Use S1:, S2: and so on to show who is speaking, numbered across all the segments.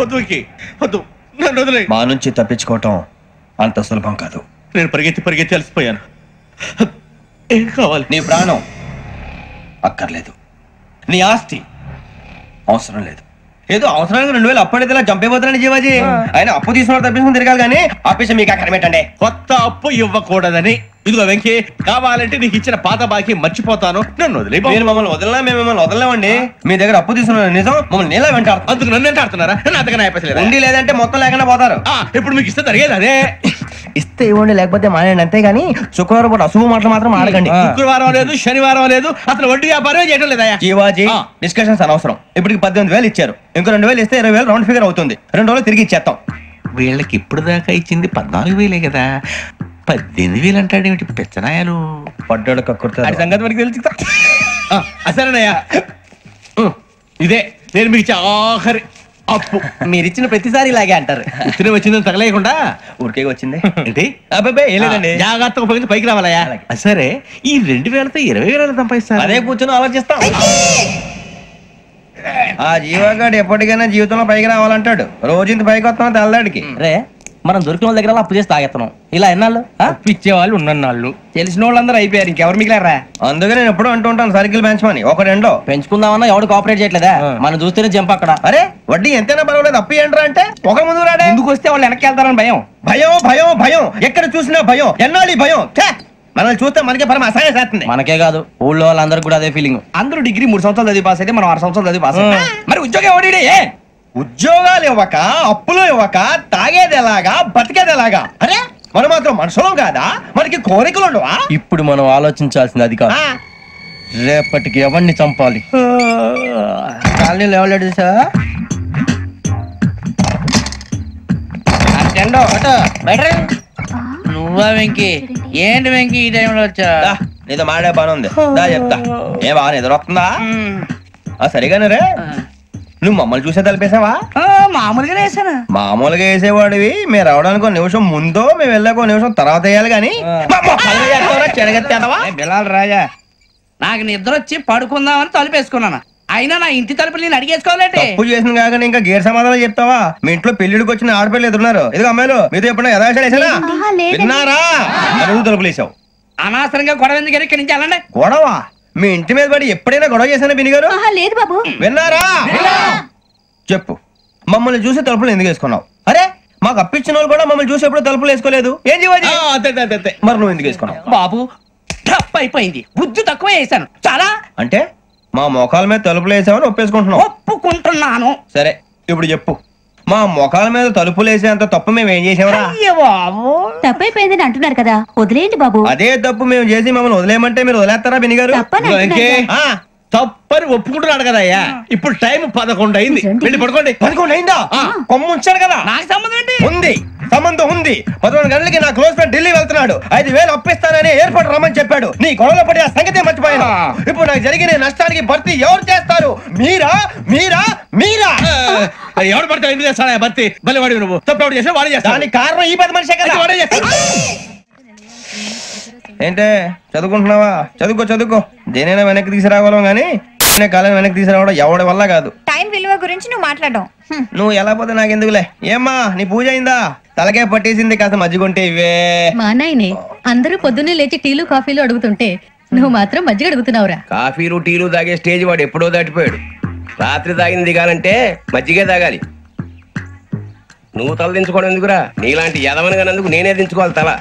S1: వద్దు, నన్ను వదిలే.
S2: మా నుంచి తప్పించుకోవటం అంత సులభం కాదు.
S1: నేను పరిగెత్తి అలసిపోయాను. ఏం కావాలి?
S2: నీ ప్రాణం అక్కర్లేదు, నీ ఆస్తి అవసరం లేదు. ఏదో అవసరానికి 2000 అప్పుడైతే ఇలా చంపేపోతున్నాడు జీవాజీ. ఆయన అప్పు తీసుకున్న తప్పించుకుని తిరగాలి కానీ ఆపేసి మీకు అక్కడ పెట్టండి.
S1: కొత్త అప్పు ఇవ్వకూడదని. ఇదిగో వెంకీ, కావాలంటే నీకు ఇచ్చిన పాత బాకీ మర్చిపోతాను, నన్ను వదిలే.
S2: మీరు మమ్మల్ని వదలనా? మేము మిమ్మల్ని వదలలేమండి. మీ దగ్గర అప్పు తీసుకున్న నిజం మమ్మల్ని నీలా వెంటాడు.
S1: అందుకు నన్ను ఎంత ఆడుతున్నారా? నన్ను అంతగా అయిపోతలేదు.
S2: ఉండి లేదంటే మొత్తం లేకుండా పోతారు.
S1: ఇప్పుడు మీకు ఇస్తే జరిగేది అదే.
S2: ఇస్తే ఇవ్వండి, లేకపోతే మానేయండి, అంతేగాని శుక్రవారం పూట అశుభ మాటలు మాత్రం ఆడకండి.
S1: శుక్రవారం లేదు, శనివారం లేదు, అసలు వడ్డీ వ్యాపారమే చేయడం లేదా?
S2: జీవాజీ, డిస్కషన్స్ అనవసరం. ఇప్పటికి 18,000 ఇచ్చారు, ఇంకో 2,000 ఇస్తే 20,000 రౌండ్ ఫిగర్ అవుతుంది. 2 రోజులు తిరిగి ఇచ్చేస్తాం.
S1: వీళ్ళకి ఇప్పుడు దాకా ఇచ్చింది 14,000 కదా, 18,000 అంటాడేమిటి పెచ్చనాయాలు?
S2: పడ్డాడు కక్కుర్తాడు.
S1: సంగతి వరకు తెలుసు. అసలేనయ్యా, ఇదే నేను మీకు ఇచ్చే ఆఖరి అప్పు.
S2: మీరు ఇచ్చిన ప్రతిసారి ఇలాగే అంటారు.
S1: ఇచ్చిన వచ్చిందని తగలేయకుండా
S2: ఊరికే వచ్చింది
S1: ఏంటి?
S2: అబ్బాయి ఏం లేదండి,
S1: జాగ్రత్తగా ఉపయోగించి పైకి రావాలయ్యా. సరే, ఈ 2,000తో 20,000 సంపాదిస్తారు.
S2: అదే కూర్చొని ఆలోచిస్తాం. ఆ జీవగాడు ఎప్పటికైనా జీవితంలో పైకి రావాలంటాడు. రోజు ఇంత పైకి వస్తాం తెల్లడికి.
S3: రే, మనం దొరికిన వాళ్ళ దగ్గర అప్పు చేసి తాగెత్తనం. ఇలా ఎన్నాళ్ళు
S4: ఇచ్చేవాళ్ళు ఉన్నన్నాళ్ళు తెలిసిన వాళ్ళందరూ అయిపోయారు, ఇంకెవరు మిగిలారా?
S2: అందుకే నేను ఎప్పుడు అంటూ ఉంటాను సర్కిల్ బెంచ్ మని. ఒక రెండో
S3: పెంచుకుందామన్నా ఎవడు కోఆపరేట్ చేయట్లేదా? మనం చూస్తేనే జంప్ అక్కడ.
S2: అరే వడ్డీ ఎంతైనా పర్వాలేదు, అప్పు ఏంట్రా అంటే ఒక ముందు రాడే.
S4: ముందుకు వస్తే వాళ్ళు వెనక్కి వెళ్తారని భయం.
S2: భయం భయం భయం, ఎక్కడ చూసినా భయం. ఎన్నాళ్ళు భయం? మనల్ని చూస్తే మనకే పరమ అసహాయం చేస్తుంది.
S3: మనకే కాదు, ఊళ్ళో వాళ్ళందరూ కూడా అదే ఫీలింగ్.
S4: అందరూ డిగ్రీ 3 సంవత్సరాలు చదివి పాస్ అయితే మనం 6 సంవత్సరాలు చదివి పాస్. మరి ఉద్యోగం ఎవడి?
S2: ఉద్యోగాలు ఇవ్వక, అప్పులు ఇవ్వక, తాగేది ఎలాగా, బతికేది ఎలాగా? అరే మనం మాత్రం మనుషులం కాదా? మనకి కోరికలు ఉండవా?
S3: ఇప్పుడు మనం ఆలోచించాల్సింది అది కాదు, రేపటికి ఎవరిని చంపాలి.
S4: కాలనీలో ఎవరు సార్?
S5: నువ్వా వెంకీ? ఏంటి వెంకీ ఈ టైంలో వచ్చా?
S2: నీతో మాడే పని ఉంది, దా చెప్తా. ఏ బాగా నిద్రొస్తుందా? సరిగానే రే, నువ్వు మమ్మల్ని చూసే తలిపేసావా?
S5: మామూలుగానే వేసాను.
S2: మామూలుగా వేసేవాడివి. మేము రావడానికి 1 నిమిషం ముందో, మేము వెళ్ళాక 1 నిమిషం తర్వాత వేయాలి కానీ
S4: బిలాల్ రాజా,
S5: నాకు నిద్ర వచ్చి పడుకుందామని తలుపేసుకున్నాను. అయినా నా ఇంటి తలుపులు నేను అడిగేసుకోవాలంటే
S2: తప్పు చేసిన కాక ఇంకా గేర్ సమాధానం చెప్తావా? మీ ఇంట్లో పెళ్లిడికి వచ్చిన ఆడపిల్లలు ఎదురున్నారు. ఇదిగో అమ్మాయిలు, మీతో ఎప్పుడైనా యథాశాలేసానా? విన్నారా? అడుగు తలుపులు వేసావు.
S5: అనవసరంగా గొడవ ఎందుకు? ఇక్కడి నుంచి వెళ్ళండి.
S2: గొడవ? మీ ఇంటి మీద పడి ఎప్పుడైనా గొడవ చేశానా బిని గారు?
S6: లేదు బాబు.
S2: విన్నారా? చెప్పు, మమ్మల్ని చూసి తలుపులు ఎందుకు వేసుకున్నావు? అరే మాకు అప్పించిన వాళ్ళు కూడా మమ్మల్ని చూసి ఎప్పుడు తలుపులు వేసుకోలేదు. ఏం చేయాలి? మరి నువ్వు ఎందుకు వేసుకున్నావు?
S5: బాబు తప్పు అయిపోయింది, బుద్ధి తక్కువ వేసాను చాలా.
S2: అంటే మా మోకాల మీద తలుపులు వేసామని ఒప్పేసుకుంటున్నావు?
S5: ఒప్పుకుంటున్నాను.
S2: సరే ఇప్పుడు చెప్పు, మా మొఖాల మీద తలుపులు వేసేంత తప్పు మేము ఏం చేసామరా?
S6: తప్పైపోయిందని అంటున్నారు కదా, వదిలేయండి బాబు.
S2: అదే తప్పు మేము చేసి మమ్మల్ని వదిలేయమంటే మీరు వదిలేస్తారా బిని గారు?
S1: తప్పని ఒప్పుకుంటున్నాడు కదా అయ్యా. ఇప్పుడు టైం 11 అయింది, వెళ్ళి పడుకోండి.
S2: 11 అయిందా? కొమ్ము ఉంచాడు కదా.
S5: నాకు సంబంధం ఏంటి?
S2: ఉంది, సంబంధం ఉంది. 11 గంటలకి నా క్లోజ్ ఫ్రెండ్ ఢిల్లీ వెళ్తున్నాడు. 5,000 అప్పిస్తానని ఎయిర్పోర్ట్ రమ్మని చెప్పాడు. నీ గొడవలో పడి ఆ సంగతి మర్చిపోయాను. ఇప్పుడు నాకు జరిగిన నష్టానికి భర్తీ ఎవరు చేస్తారు? మీరా మీరా మీరా?
S1: ఎవడు పడితే ఎందుకు చేస్తాడా భర్తీ? మళ్ళీ వాడి నువ్వు తప్పు ఎవడు చేసా వాడే చేస్తా.
S2: దానికి కారణం ఈ 10 మనిషే కదా.
S1: వాడే చేస్తా.
S2: ఏంటే చదువుకుంటున్నావా? చదువుకో చదువుకో. దేనైనా వెనక్కి తీసుకురావాలం గానీ కాలం వెనక్కి తీసుకురావడం ఎవడి వల్ల కాదు.
S6: టైం విలువ గురించి నువ్వు మాట్లాడడం.
S2: నువ్వు ఎలా పోతే నాకెందుకులే. ఏమ్మా నీ పూజ అయిందా? తలకే పట్టేసింది, కాస్త మజ్జిగుంటే ఇవే.
S6: మా నాయనే అందరూ పొద్దున్నే లేచి టీలు కాఫీలు అడుగుతుంటే నువ్వు మాత్రం మజ్జిగ అడుగుతున్నావురా.
S4: కాఫీలు టీలు తాగే స్టేజ్ వాడు ఎప్పుడో దాటిపోయాడు. రాత్రి తాగింది దిగాలంటే మజ్జిగే తాగాలి. నువ్వు తల దించుకోవడం ఎందుకురా? నీలాంటి యదవనగానందుకు నేనే దించుకోవాలి తల.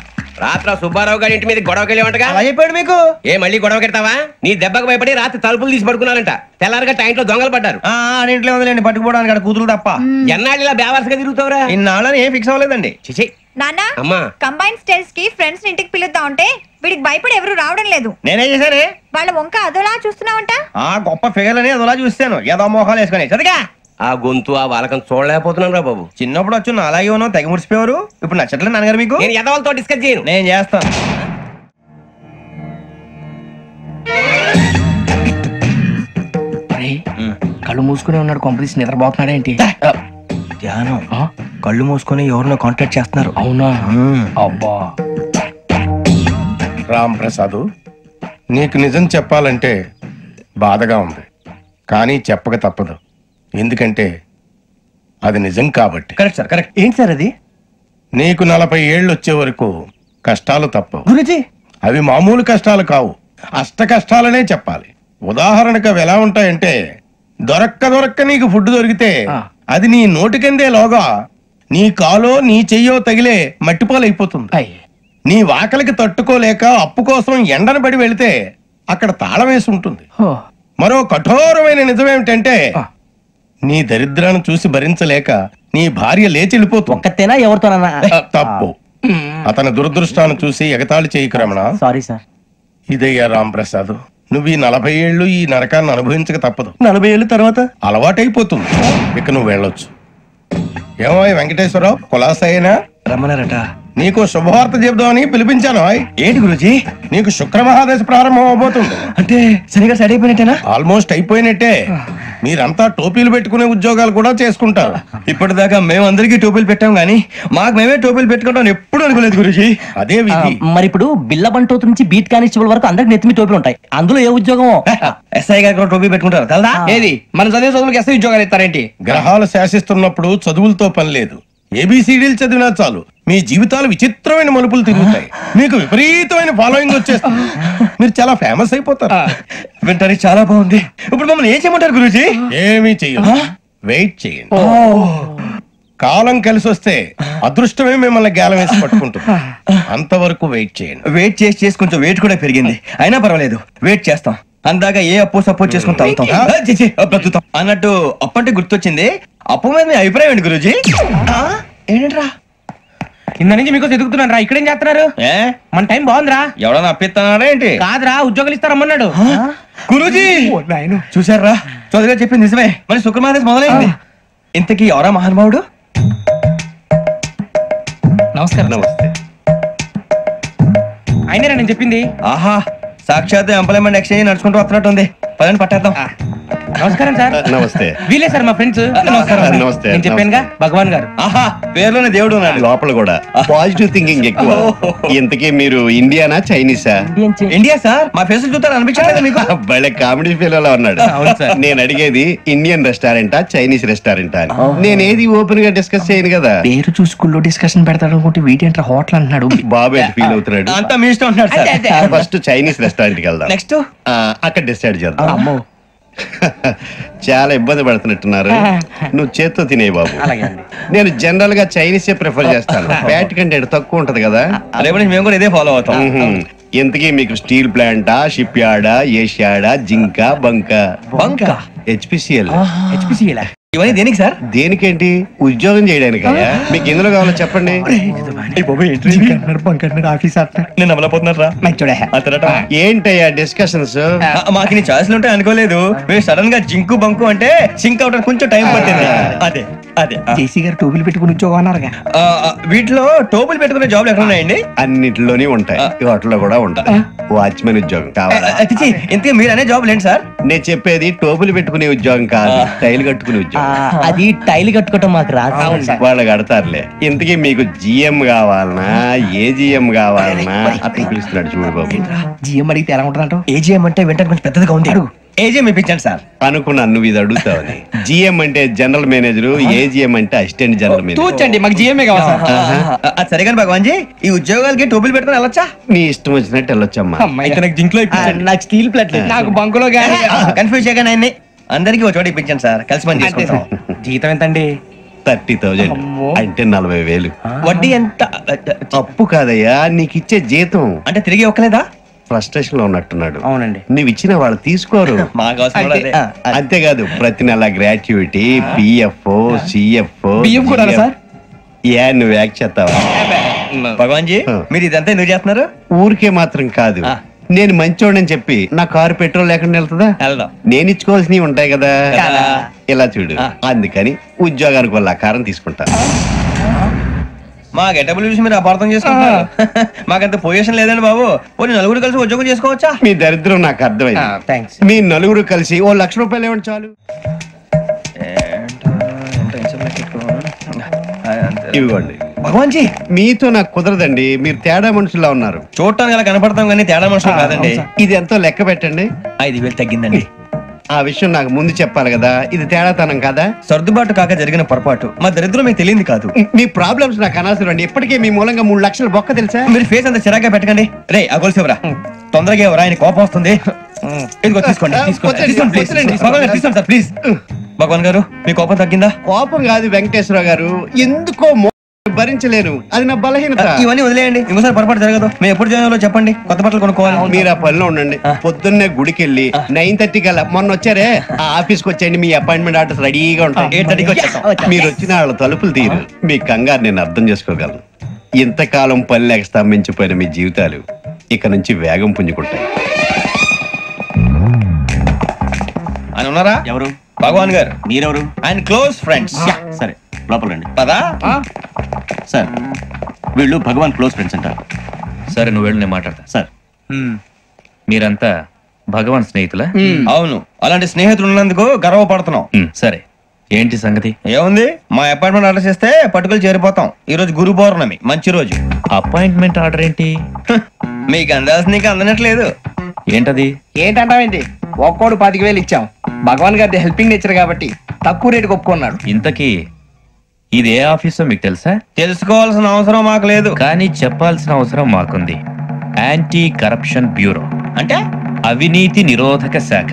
S4: రాత్రి సుబ్బారావు గారి ఇంటి మీద గొడవకి వెళ్ళేవంటగా.
S2: అలా చెప్పాడు మీకు?
S4: ఏ మళ్ళీ గొడవ కెడతావా? నీ దెబ్బకు భయపడి రాత్రి తలుపులు తీసి పడుకున్నారంట. తెల్లారగా టైంట్లో దొంగలు పడ్డారు.
S2: ఇంట్లో ఉందిలేండి, పట్టుకుపోవడానికి అక్కడ కూతురు తప్ప.
S4: ఎన్నాళ్ళు ఇలా బేవర్సగా తిరుగుతావురా?
S2: ఇన్నాళ్ళని ఏం ఫిక్స్ అవ్వలేదండి.
S4: చిచి
S6: నాన్న,
S4: అమ్మా,
S6: కంబైన్ స్టైల్స్ కి ఫ్రెండ్స్ ఇంటికి పిలుద్దాం అంటే వీడికి భయపడి ఎవరు రావడం లేదు.
S2: నేనే చేశానే.
S6: వాళ్ళ వంక అదోలా చూస్తున్నావంట.
S2: గొప్ప ఫిగర్ అని అదోలా చూస్తాను, ఏదో మోహాలు వేసుకొని. చదిగా
S4: ఆ గొంతు ఆ వాలకం చూడలేకపోతున్నాను రా బాబు.
S2: చిన్నప్పుడు వచ్చి నా అలాగే ఉన్నావు, తెగ ముడిచిపోయారు. ఇప్పుడు నచ్చట్లేదు నాన్నగారు మీకు?
S4: నేను యదవలతో డిస్కస్ చేయను.
S2: నేను చేస్తాను.
S4: కళ్ళు మూసుకుని ఉన్నాడు, కొంపదీసి నిద్రపోతున్నాడేంటి?
S2: ధ్యానం. కళ్ళు మూసుకొని ఎవరినో కాంటాక్ట్ చేస్తున్నారు.
S4: అవునా? అబ్బా.
S7: రామ్ ప్రసాద్, నీకు నిజం చెప్పాలంటే బాధగా ఉంది, కానీ చెప్పక తప్పదు. ఎందుకంటే అది నిజం కాబట్టి.
S2: Correct sir, correct.
S3: ఏంటి సార్ అది?
S7: నీకు 40 ఏళ్ళు వచ్చే వరకు కష్టాలు తప్పవు.
S3: గురుజీ
S7: అవి మామూలు కష్టాలు కావు, అష్ట కష్టాలనే చెప్పాలి. ఉదాహరణకు అవి ఎలా ఉంటాయంటే, దొరక్క నీకు ఫుడ్ దొరికితే అది నీ నోటికందే లోగా నీ కాలో నీ చెయ్యో తగిలే మట్టిపాలైపోతుంది. నీ వాకలికి తట్టుకోలేక అప్పు కోసం ఎండను పడి వెళితే అక్కడ తాళం వేసి ఉంటుంది. మరో కఠోరమైన నిజమేమిటంటే, నీ దరిద్రాన్ని చూసి భరించలేక నీ భార్య లేచి వెళ్ళిపోతుంది.
S3: ఒక్కతేనా ఎవరితోనన్నా?
S7: తప్పు. అతని దురదృష్టాన్ని చూసి ఎగతాళి చేయకు రమణ.
S3: Sorry sir.
S7: ఇదయ్యా రాంప్రసాద్, నువ్వు ఈ 40 ఏళ్ళు ఈ నరకాన్ని అనుభవించక తప్పదు.
S3: 40 ఏళ్ళ తర్వాత
S7: అలవాటైపోతుంది. ఇక నువ్వు వెళ్ళొచ్చు. ఏమో వెంకటేశ్వరరావు, కులాసైనా
S2: రమ్మన్నారట.
S7: నీకు శుభవార్త చెబుదామని పిలిపించాను.
S2: ఏంటి గురుజీ?
S7: నీకు శుక్రమహాదశ ప్రారంభం అవబోతుంది.
S2: అంటే సరిగా సెట్ అయిపోయినట్టేనా?
S7: ఆల్మోస్ట్ అయిపోయినట్టే. మీరంతా టోపీలు పెట్టుకునే ఉద్యోగాలు కూడా చేసుకుంటారు.
S2: ఇప్పటిదాకా మేమందరికీ టోపీలు పెట్టాం గానీ మాకు మేమే టోపీలు పెట్టుకుంటాం ఎప్పుడు అనుకోలేదు గురుజీ.
S7: అదే విధి.
S3: మరి ఇప్పుడు బిల్ల బంటోతు నుంచి బీట్ కానిస్టేబుల్ వరకు అందరికి నెత్తిమి టోపీలు ఉంటాయి. అందులో ఏ ఉద్యోగం?
S2: ఎస్ఐ గారు కూడా టోపీ పెట్టుకుంటారు కదా.
S5: ఏది మన చదువులకు ఎస్ఐ ఉద్యోగాలు ఇస్తారేంటి?
S7: గ్రహాలు శాసిస్తున్నప్పుడు చదువులతో పని లేదు. ఏబిసిడీలు చదివినా చాలు మీ జీవితాలు విచిత్రమైన మలుపులు తిరుగుతాయి. మీకు విపరీతమైన ఫాలోయింగ్ వచ్చేస్తుంది. మీరు చాలా ఫేమస్ అయిపోతారు.
S2: వింటానికి చాలా బాగుంది. ఇప్పుడు మమ్మల్ని ఏం చేయమంటారు గురూజీ?
S7: ఏమీ చెయ్యదు, వెయిట్ చేయండి. కాలం కలిసి వస్తే అదృష్టమే మిమ్మల్ని గేలం వేసి పట్టుకుంటుంది. అంతవరకు వెయిట్ చేయండి.
S2: వెయిట్ చేసి కొంచెం వెయిట్ కూడా పెరిగింది. అయినా పర్వాలేదు, వెయిట్ చేస్తాం. అందాక ఏ అప్పు సపోర్ట్ చేసుకుని తాగుతాం. బ్రతుకుతాం అన్నట్టు అప్పు అంటే గుర్తొచ్చింది. అప్పు మీద మీ అభిప్రాయం ఏంటి గురూజీ? ఏంటరా
S5: కింద నుంచి మీకు ఎదుగుతున్నాను రా. ఇక్కడేం చేస్తున్నారు? మన టైం బాగుందిరా.
S2: ఎవడన్నా అప్పిస్తున్నారా ఏంటి?
S5: కాదురా, ఉద్యోగాలు ఇస్తారమ్మన్నాడు
S2: గురూజీ. చూసారా, చదువుగా చెప్పింది నిజమే. మరి శుక్రమాదేశ్ మొదలైంది. ఇంతకీ ఎవరా మహానుభావుడు?
S5: నమస్కారం.
S2: నమస్తే.
S5: అయినా నేను చెప్పింది.
S2: ఆహా, సాక్షాత్ ఎంప్లాయ్మెంట్ ఎక్స్చేంజ్ నడుచుకుంటూ వస్తున్నట్టు ఉంది. పదండి పట్టేద్దాం.
S5: నమస్కారం సార్.
S8: నమస్తే.
S5: వీలే సార్ మా ఫ్రెండ్స్.
S8: నమస్తే.
S5: నేను చెప్పానుగా, భగవాన్ గారు.
S2: ఆహా, పేర్లోనే దేవుడు ఉన్నాడు.
S8: లోపల కూడా పాజిటివ్ థింకింగ్ ఎక్కువ. ఇంతకీ మీరు ఇండియానా చైనీసా?
S2: India sir. మా ఫేసులు చూస్తారు అనిపించలేదు మీకు?
S8: భలే కామెడీ ఫీల్ అలా ఉన్నాడు. నేను అడిగేది ఇండియన్ రెస్టారెంటా చైనీస్ రెస్టారెంటా అని. నేను ఏది ఓపెన్ గా డిస్కస్ చేయను కదా.
S5: పేరు చూసుకుల్లో డిస్కషన్ పెడతాడు అనుకుంటే వీటేంట్రా హోటల్ అంటున్నాడు.
S8: బాబు ఎట్ ఫీల్ అవుతున్నాడు.
S2: అంతా మీ ఇష్టం ఉంటాడు సార్.
S8: ఫస్ట్ చైనీస్ రెస్టారెంట్ కి వెళ్దాం.
S2: నెక్స్ట్
S8: అక్కడ డిసైడ్ చేద్దాం. చాలా ఇబ్బంది పడుతున్నట్టున్నారు. నువ్వు చేత్తో తినే బాబు. నేను జనరల్ గా చైనీసే ప్రిఫర్ చేస్తాను. ఫ్యాట్ కంటెంట్ తక్కువ ఉంటది కదా.
S2: రేపు మేము కూడా ఇదే ఫాలో అవుతాం.
S8: ఇంతకీ మీకు స్టీల్ ప్లాంటా, షిప్ యార్డా, ఏషియాడా, జింక, బంక? హెచ్పిసిఎల్.
S2: ఇవన్నీ దేనికి సార్?
S8: దేనికేంటి? ఉద్యోగం చేయడానికి. మీకు ఎందులో కావాలో చెప్పండి.
S2: నేను అమలపోతున్నారా?
S8: ఏంటయ్యా డిస్కషన్స్?
S2: మాకు నీ ఛాయిస్లు ఉంటాయి అనుకోలేదు. మీరు సడన్ గా జింకు బంకు అంటే సింక్ అవడానికి కొంచెం టైం పట్టింది. అదే అదే
S5: జేసీ గారు టోపీలు పెట్టుకుని ఉద్యోగం అన్నారుగా.
S2: వీటిలో టోపులు పెట్టుకునే జాబ్లు ఎక్కడ ఉన్నాయండి?
S8: అన్నిటిలోనే ఉంటాయి. వాటిలో కూడా ఉంటాయి. వాచ్మెన్ ఉద్యోగం కావాలా?
S2: ఇంతకీ మీరు అనే జాబ్ లేండి సార్?
S8: నేను చెప్పేది టోపులు పెట్టుకునే ఉద్యోగం కాదు, టైల్ కట్టుకునే ఉద్యోగం.
S3: అది టైల్ కట్టుకోవటం మాకు రాదు.
S8: వాళ్ళు కడతారులే. ఇంతకీ మీకు జిఎం కావాలనా, ఏజిఎం కావాలనా? అతను పిలుస్తున్నాడు చూడు బాబు.
S5: జిఎం అడిగితే ఎలా ఉంటుందంట?
S2: ఏజిఎం అంటే వెంటనే కొంచెం పెద్దదిగా ఉంది. ఏజిఎం ఇప్పించండి సార్.
S8: అనుకున్నాను నువ్వు ఇది అడుగుతావని. జిఎం అంటే జనరల్ మేనేజర్, ఏజిఎం అంటే అసిస్టెంట్ జనరల్ మేనేజర్.
S5: తూచండి, మాకు జిఎంఏ కావాలి సార్.
S2: అది సరే కానీ భగవాన్ జీ, ఈ ఉద్యోగాలకి టోపులు పెట్టుకుని వెళ్ళొచ్చా?
S8: నీ ఇష్టం వచ్చినట్టు వెళ్ళొచ్చమ్మా.
S2: జింక్ లో
S3: నాకు స్టీల్ ప్లేట్
S5: నాకు బంకులో గానీ
S2: కన్ఫ్యూజ్ చేయగానే ఆయన్ని అందరికి ఒక చోట ఇప్పించండి సార్. కలిసి పని చేసుకుంటాం.
S5: జీతం ఎంతండి?
S8: 30,000 అంటే 40,000.
S2: వడ్డీ ఎంత?
S8: అప్పు కాదయ్యా, నీకు ఇచ్చే జీతం.
S2: అంటే తిరిగి ఒక్కలేదా?
S8: ఫ్రస్ట్రేషన్ లో ఉన్నట్టున్నాడు.
S5: అవునండి.
S8: నువ్వు ఇచ్చిన వాళ్ళు తీసుకోరు.
S2: మాకు అవసరం కూడా అదే.
S8: అంతేకాదు ప్రతి నెల గ్రాట్యుటీ, పిఎఫ్, సిఎఫ్.
S5: బియ్యం కూడా సార్?
S8: నువ్వు యాక్ట్ చేస్తావా?
S2: భగవాన్ జీ, మీరు ఇదంతా ఎందుకు చేస్తున్నారు?
S8: ఊరికే మాత్రం కాదు. నేను మంచోడని చెప్పి నా కారు పెట్రోల్ లేకుండా వెళ్తుందా?
S2: వెళ్దాం.
S8: నేను ఇచ్చుకోవాల్సినవి ఉంటాయి కదా. ఇలా చూడు, అందుకని ఉద్యోగానికి వాళ్ళ ఆకారం తీసుకుంటా.
S2: మా గెటబుల్ చూసి మీరు అపార్థం చేసుకుంటారు. మాకంత పొజిషన్ లేదండి బాబు. పోనీ నలుగురు కలిసి ఉద్యోగం చేసుకోవచ్చా?
S8: మీ దరిద్రం నాకు అర్థమైంది. మీ నలుగురు కలిసి ఓ 1,00,000 రూపాయలు ఇవ్వండి చాలు. ఇవ్వండి.
S2: భగవాన్ జీ,
S8: మీతో నాకు కుదరదండి. మీరు తేడా మనుషుల్లా ఉన్నారు.
S2: చూడటానికి అలా కనపడతాం కానీ తేడా మనుషులు కాదండి.
S8: ఇది ఎంతో లెక్క పెట్టండి.
S2: 5,000 తగ్గిందండి.
S8: ఆ విషయం నాకు ముందు చెప్పాలి కదా, ఇది తేడాతనం కదా.
S2: సర్దుబాటు కాక జరిగిన పొరపాటు మా దరిద్రం మీకు తెలియదు కాదు.
S8: మీ ప్రాబ్లమ్స్ నాకు అనవసరం అండి. ఇప్పటికే మీ మూలంగా 3 లక్షలు బొక్క తెలుసా.
S2: మీరు ఫేస్ అంత చిరాగ్గా పెట్టకండి. రే ఆ గొలుసు ఎవరా, తొందరగా ఎవరా, ఆయన కోపం వస్తుంది. ఇదిగో తీసుకోండి, తీసుకోండి సార్ ప్లీజ్. భగవాన్ గారు మీ కోపం తగ్గిందా?
S8: కోపం కాదు వెంకటేశ్వరరావు గారు, ఎందుకో భరించలేను, అది నా బలహీనత.
S2: ఇవన్నీ వదిలేయండి, ఇంకోసారి పొరపాటు జరగదు. మేము ఎప్పుడు జాయిన్ చెప్పండి, కొత్త బట్టలు కొనుక్కోవాలి.
S8: మీరు ఆ పనిలో ఉండండి. పొద్దున్నే గుడికి వెళ్ళి 9:30 కల్లా, మొన్న వచ్చారే ఆ ఆఫీస్కి వచ్చేయండి, మీ అపాయింట్మెంట్ ఆర్డర్స్ రెడీగా ఉంటాయి.
S2: 8:30కి వచ్చేస్తాం.
S8: మీరు వచ్చిన వాళ్ళ తలుపులు తీరు. మీ కంగారు నేను అర్థం చేసుకోగలను. ఇంతకాలం పని లేక స్తంభించిపోయిన మీ జీవితాలు ఇక నుంచి వేగం పుంజుకుంటాయి.
S2: ఆయన ఉన్నారా?
S3: ఎవరు?
S2: భగవాన్ గారు.
S3: మీరెవరు?
S2: ఆయన క్లోజ్ ఫ్రెండ్స్.
S3: సరే లోపల రండి.
S2: పదా
S3: సార్ వీళ్ళు భగవాన్ క్లోజ్ ఫ్రెండ్స్ అంటారు.
S9: సరే నువ్వు వెళ్ళు, నేను మాట్లాడతా.
S3: సార్
S9: మీరంతా భగవాన్ స్నేహితులా?
S2: అవును, అలాంటి స్నేహితులు ఉన్నందుకు గర్వపడుతున్నాం.
S9: సరే ఏంటి సంగతి?
S2: ఏముంది, మా అపాయింట్మెంట్ ఆర్డర్ చేస్తే పట్టుకులు చేరిపోతాం. ఈ రోజు గురు పౌర్ణమి, మంచి రోజు.
S9: అపాయింట్మెంట్ ఆర్డర్ ఏంటి?
S2: మీకు అందాల్సిన నీకు అందనట్లేదు.
S9: ఏంటది?
S5: ఏంటంటావేంటి? ఒక్కోడు 10,000 ఇచ్చాం. భగవాన్ గారి హెల్పింగ్ నేచర్ కాబట్టి తక్కువ రేటుకి ఒప్పుకున్నాడు.
S9: ఇంతకీ ఇది ఏ ఆఫీసో మీకు తెలుసా?
S2: తెలుసుకోవాల్సిన అవసరం మాకు లేదు,
S9: కానీ చెప్పాల్సిన అవసరం మాకుంది. యాంటీ కరప్షన్ బ్యూరో,
S2: అంటే
S9: అవినీతి నిరోధక శాఖ.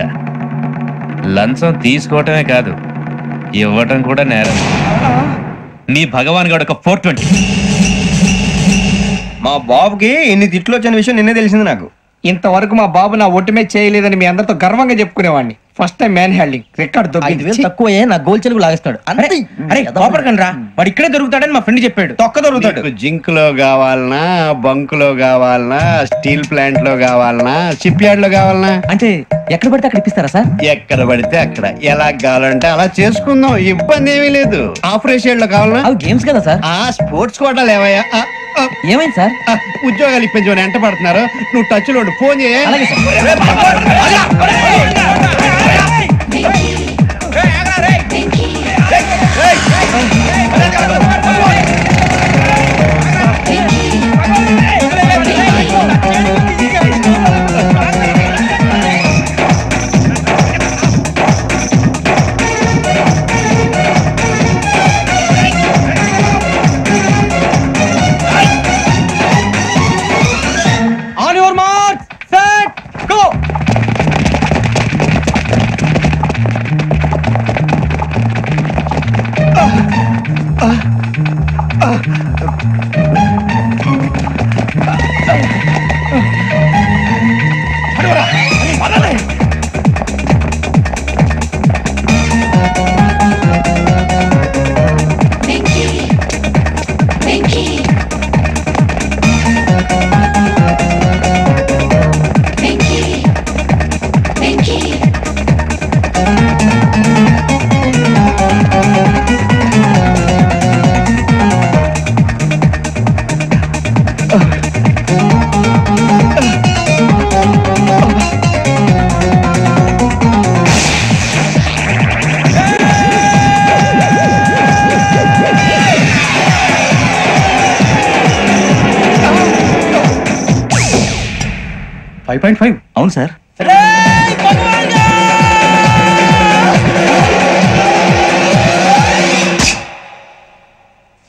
S9: లంచం తీసుకోవటమే కాదు, ఇవ్వటం కూడా నేరం. మీ భగవాన్ గారు ఒక 420.
S2: మా బాబుకి ఇన్ని తిట్లు వచ్చిన విషయం నిన్నే తెలిసింది నాకు.
S5: ఇంతవరకు మా బాబు నా ఒట్టుమే చేయలేదని మీ అందరితో గర్వంగా చెప్పుకునేవాడిని. First time man handing record దొరికింది.
S3: తక్కువే నా గోల్ చెలుగు లాగేస్తాడు.
S2: అరే కోపడకండి రా, వాడు ఇక్కడే దొరుకుతాడని మా ఫ్రెండ్ చెప్పాడు. తొక్క దొరుకుతాడు.
S8: జింక్ లో కావాలనా, బంక్ లో కావాలనా, స్టీల్ ప్లాంట్ లో కావాలనా, షిప్ యార్డ్ లో కావాలనా?
S3: అంటే ఎక్కడ పడితే అక్కడ ఇప్పిస్తారా సార్?
S8: ఎక్కడ పడితే అక్కడ, ఎలా కావాలంటే అలా చేసుకుందాం, ఇబ్బంది ఏమీ లేదు. ఆపరేషన్ లో కావాలనా?
S3: అవి గేమ్స్ కదా సార్.
S8: ఆ స్పోర్ట్స్ కోటాలు ఏమయ్యా?
S3: ఏమైంది సార్?
S8: ఉద్యోగాలు ఇప్పించమని ఎంట పడుతున్నారు. నువ్వు టచ్ లో ఫోన్ చేయ.
S2: On your mark, set, go.
S3: అవును సార్.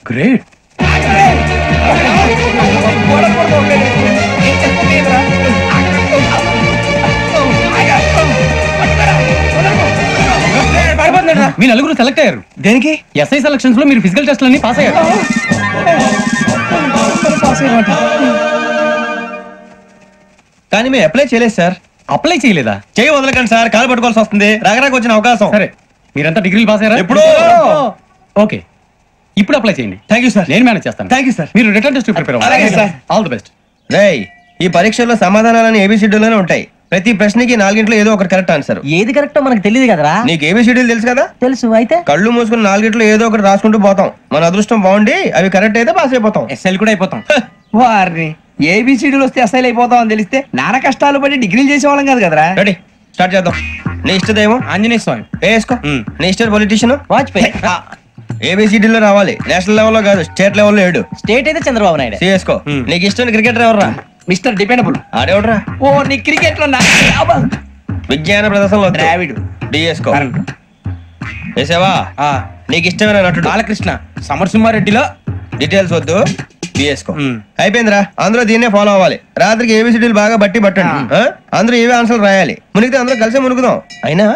S2: గ్రేట్.
S1: మీ నలుగురు సెలెక్ట్ అయ్యారు.
S2: దేనికి?
S1: ఎస్ఐ సెలక్షన్స్ లో మీరు ఫిజికల్ టెస్ట్ అన్ని పాస్ అయ్యారు.
S2: కానీ మేము అప్లై చేయలేదు సార్.
S1: అప్లై చేయలేదా?
S2: చేయి వదలకండి సార్, కాలు పట్టుకోవాల్సి వస్తుంది. రాగరాకు వచ్చిన అవకాశం.
S1: సరే మీరంతా డిగ్రీలు పాస్ అయ్యారా?
S2: ఎప్పుడో.
S1: ఓకే, ఇప్పుడు అప్లై చేయండి.
S2: Thank you sir.
S1: నేను మేనేజ్ చేస్తాను.
S2: Thank you sir.
S1: మీరు రిటర్న్ టెస్ట్ ప్రిపేర్
S2: అలాగే
S1: అవ్వండి.
S2: సార్.
S1: All the best.
S2: రేయ్, ఈ పరీక్షల్లో సమాధానాలని ఏబిసిడ్యూల్లోనే ఉంటాయి. ప్రతి ప్రశ్నకి 4 ఏదో ఒకటి కరెక్ట్ ఆన్సర్.
S3: ఏది కరెక్టో మనకు తెలియదు కదరా.
S2: నీకు ఏబిసిడ్యూల్ తెలుసు కదా?
S3: తెలుసు. అయితే
S2: కళ్ళు మూసుకుని 4 ఏదో ఒకటి రాసుకుంటూ పోతాం. మన అదృష్టం బాగుండి అవి కరెక్ట్ అయితే పాస్ అయిపోతాం.
S1: ఎస్ఎల్ కూడా అయిపోతాం.
S5: వారిని ఏబిసిడీలు వస్తే అసైల్ అయిపోతాం అని తెలిస్తే నాన్న కష్టాలు పడి డిగ్రీలు చేసేవాళ్ళం కాదు కదరా.
S2: రెడీ, స్టార్ట్ చేద్దాం. నీ ఇష్టదేమో
S1: ఆంజనేయ స్వామి.
S2: వేసుకో. నీ ఇష్ట పొలిటీషియన్
S3: వాజ్పేయి.
S2: ఏబిసిడీలో రావాలి, నేషనల్ లెవెల్లో కాదు, స్టేట్ లెవెల్లో 7.
S3: స్టేట్ అయితే చంద్రబాబు నాయుడు.
S2: సిఎస్కో. నీకు ఇష్టం క్రికెటర్ ఎవర్రా?
S5: Mister dependable.
S2: ఆడేవడరా?
S5: ఓ నీ క్రికెట్ లో
S2: విజ్ఞాన ప్రదర్శనలో
S5: ద్రావిడు.
S2: డిఎస్కో వేసావా? నీకు ఇష్టమైన నటుడు
S3: బాలకృష్ణ. సమరసింహారెడ్డిలో
S2: డీటెయిల్స్ వద్దు, డిఎస్కో అయిపోయిందిరా. అందరూ దీన్నే ఫాలో అవ్వాలి. రాత్రికి ఏబిసిడీలు బాగా పట్టండి. అందరూ ఏవే ఆన్సర్లు రాయాలి. మునిగితే అందరూ కలిసే మునుగుదాం. అయినా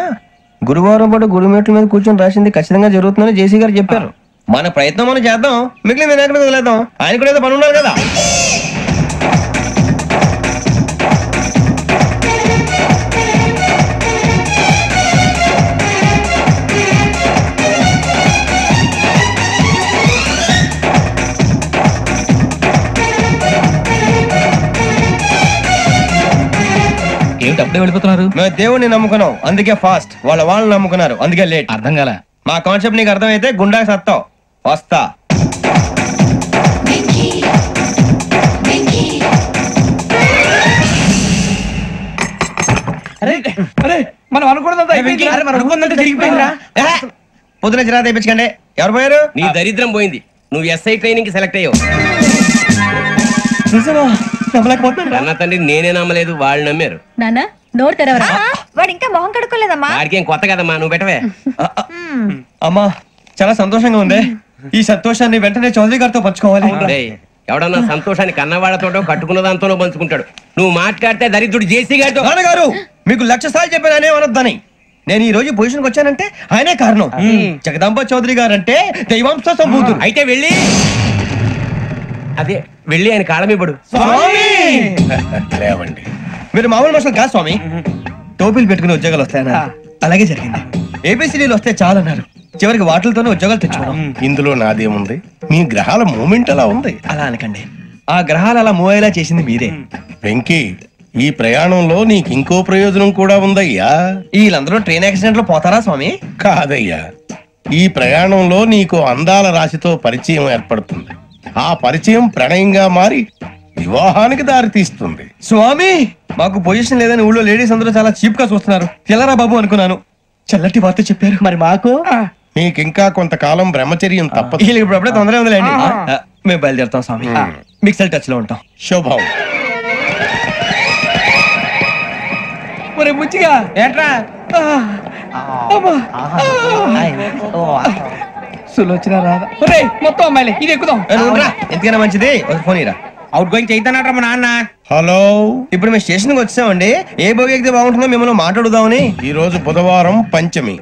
S2: గురువారం పాటు గురుమేట్ల మీద కూర్చొని రాసింది ఖచ్చితంగా జరుగుతుందని జేసీ గారు చెప్పారు. మన ప్రయత్నం మనం చేద్దాం, మిగిలిన నేను ఎక్కడ వదిలేద్దాం. ఆయన కూడా ఏదో పని ఉన్నారు కదా.
S9: ఏమిటి అప్పుడే వెళ్ళిపోతున్నారు?
S2: మేము దేవుడిని నమ్ముకున్నాం, అందుకే ఫాస్ట్. వాళ్ళని నమ్ముకున్నారు, అందుకే లేట్.
S9: అర్థం కాల.
S2: మా కాన్సెప్ట్ నీకు అర్థమైతే గుండా సత్తావు. వస్తా.
S5: మనం అనుకున్నదంతా జరిగిపోయిందిరా.
S2: పొద్దున చిరా తెప్పించకండి. ఎవరు పోయారు?
S4: నీ దరిద్రం పోయింది. నువ్వు ఎస్ఐ ట్రైనింగ్ కి సెలెక్ట్ అయ్యావు. అన్న తండ్రి నేనే నమ్మలేదు, వాళ్ళు నమ్మారు.
S6: నాన్న నోరు తెరవరా.
S10: వాడు ఇంకా మొహం కడుక్కోలేదమ్మా.
S4: వాడికి ఏం కొత్త కదమ్మా, నువ్వు పెట్టవే.
S2: అమ్మా చాలా సంతోషంగా ఉంది. ఈ సంతోషాన్ని వెంటనే చౌదరి గారితో పంచుకోవాలి.
S4: డేయ్, ఎవడన్నా సంతోషాన్ని కన్నవాళ్లతోటో కట్టుకున్న దాంతోనో పంచుకుంటాడు. నువ్వు మాట్లాడితే దరిద్రుడు జేసీ గారితో.
S2: నాన్నగారు మీకు 1,00,000 సార్లు చెప్పాననే అనొద్దని. నేను ఈ రోజు పొజిషన్కి వచ్చానంటే ఆయనే కారణం. జగదాంబ చౌదరి గారు అంటే దైవాంశ సంభూతుడు.
S4: అయితే వెళ్ళి ఆయన కాళ్ళమివ్వడు.
S7: లేవండి.
S2: మీరు మామూలు మనుషులు కాదు స్వామి. టోపీలు పెట్టుకుని ఉద్యోగాలు వస్తాయన్నారు, అలాగే జరిగింది. ఏబిసిడీలు వస్తే చాలన్నారు, చివరికి వాటిలతోనే ఉద్యోగాలు తెచ్చుకోవడం.
S7: ఇందులో నాదేముంది? మీ గ్రహాల మూమెంట్ అలా ఉంది.
S2: అలా అనకండి, ఆ గ్రహాలు అలా మూవ్ అయ్యేలా చేసింది మీరే.
S7: వెంకీ, ఈ ప్రయాణంలో నీకు ఇంకో ప్రయోజనం కూడా ఉందయ్యా.
S2: వీళ్ళందరూ ట్రైన్ యాక్సిడెంట్ లో పోతారా స్వామి?
S7: కాదయ్యా, ఈ ప్రయాణంలో నీకు అందాల రాశితో పరిచయం ఏర్పడుతుంది. ఆ పరిచయం ప్రణయంగా మారి వివాహానికి దారి తీస్తుంది.
S2: స్వామి మాకు పొజిషన్ లేదని ఊళ్ళో లేడీస్ అందరూ చాలా చీప్ గా చూస్తున్నారు. తెల్లరా బాబు అనుకున్నాను, చల్లటి వార్త చెప్పారు. మరి మాకు
S7: నీకింకా కొంతకాలం బ్రహ్మచర్యం తప్పదు.
S2: వీళ్ళకి ఇప్పుడు అప్పుడే తొందరగా ఉందిలేండి. మేము బయలుదేరుతాం స్వామి, మిక్సెల్ టచ్ లో ఉంటాం.
S7: శుభం.
S5: ముచ్చిగా
S2: ఏంట్రా
S5: సులోచన రాదా? మొత్తం అమ్మాయిలే, ఇది ఎక్కుదాం.
S2: ఎందుకైనా మంచిది ఫోన్ ఇరా.
S5: అవుట్ గోయింగ్ చేద్దానట్రా మా నాన్న.
S7: హలో,
S2: ఇప్పుడు మేము స్టేషన్ కి వచ్చామండి. ఏ బోగి ఎక్కితే బాగుంటుందో మిమ్మల్ని మాట్లాడుదామని.
S7: ఈ రోజు బుధవారం పంచమి,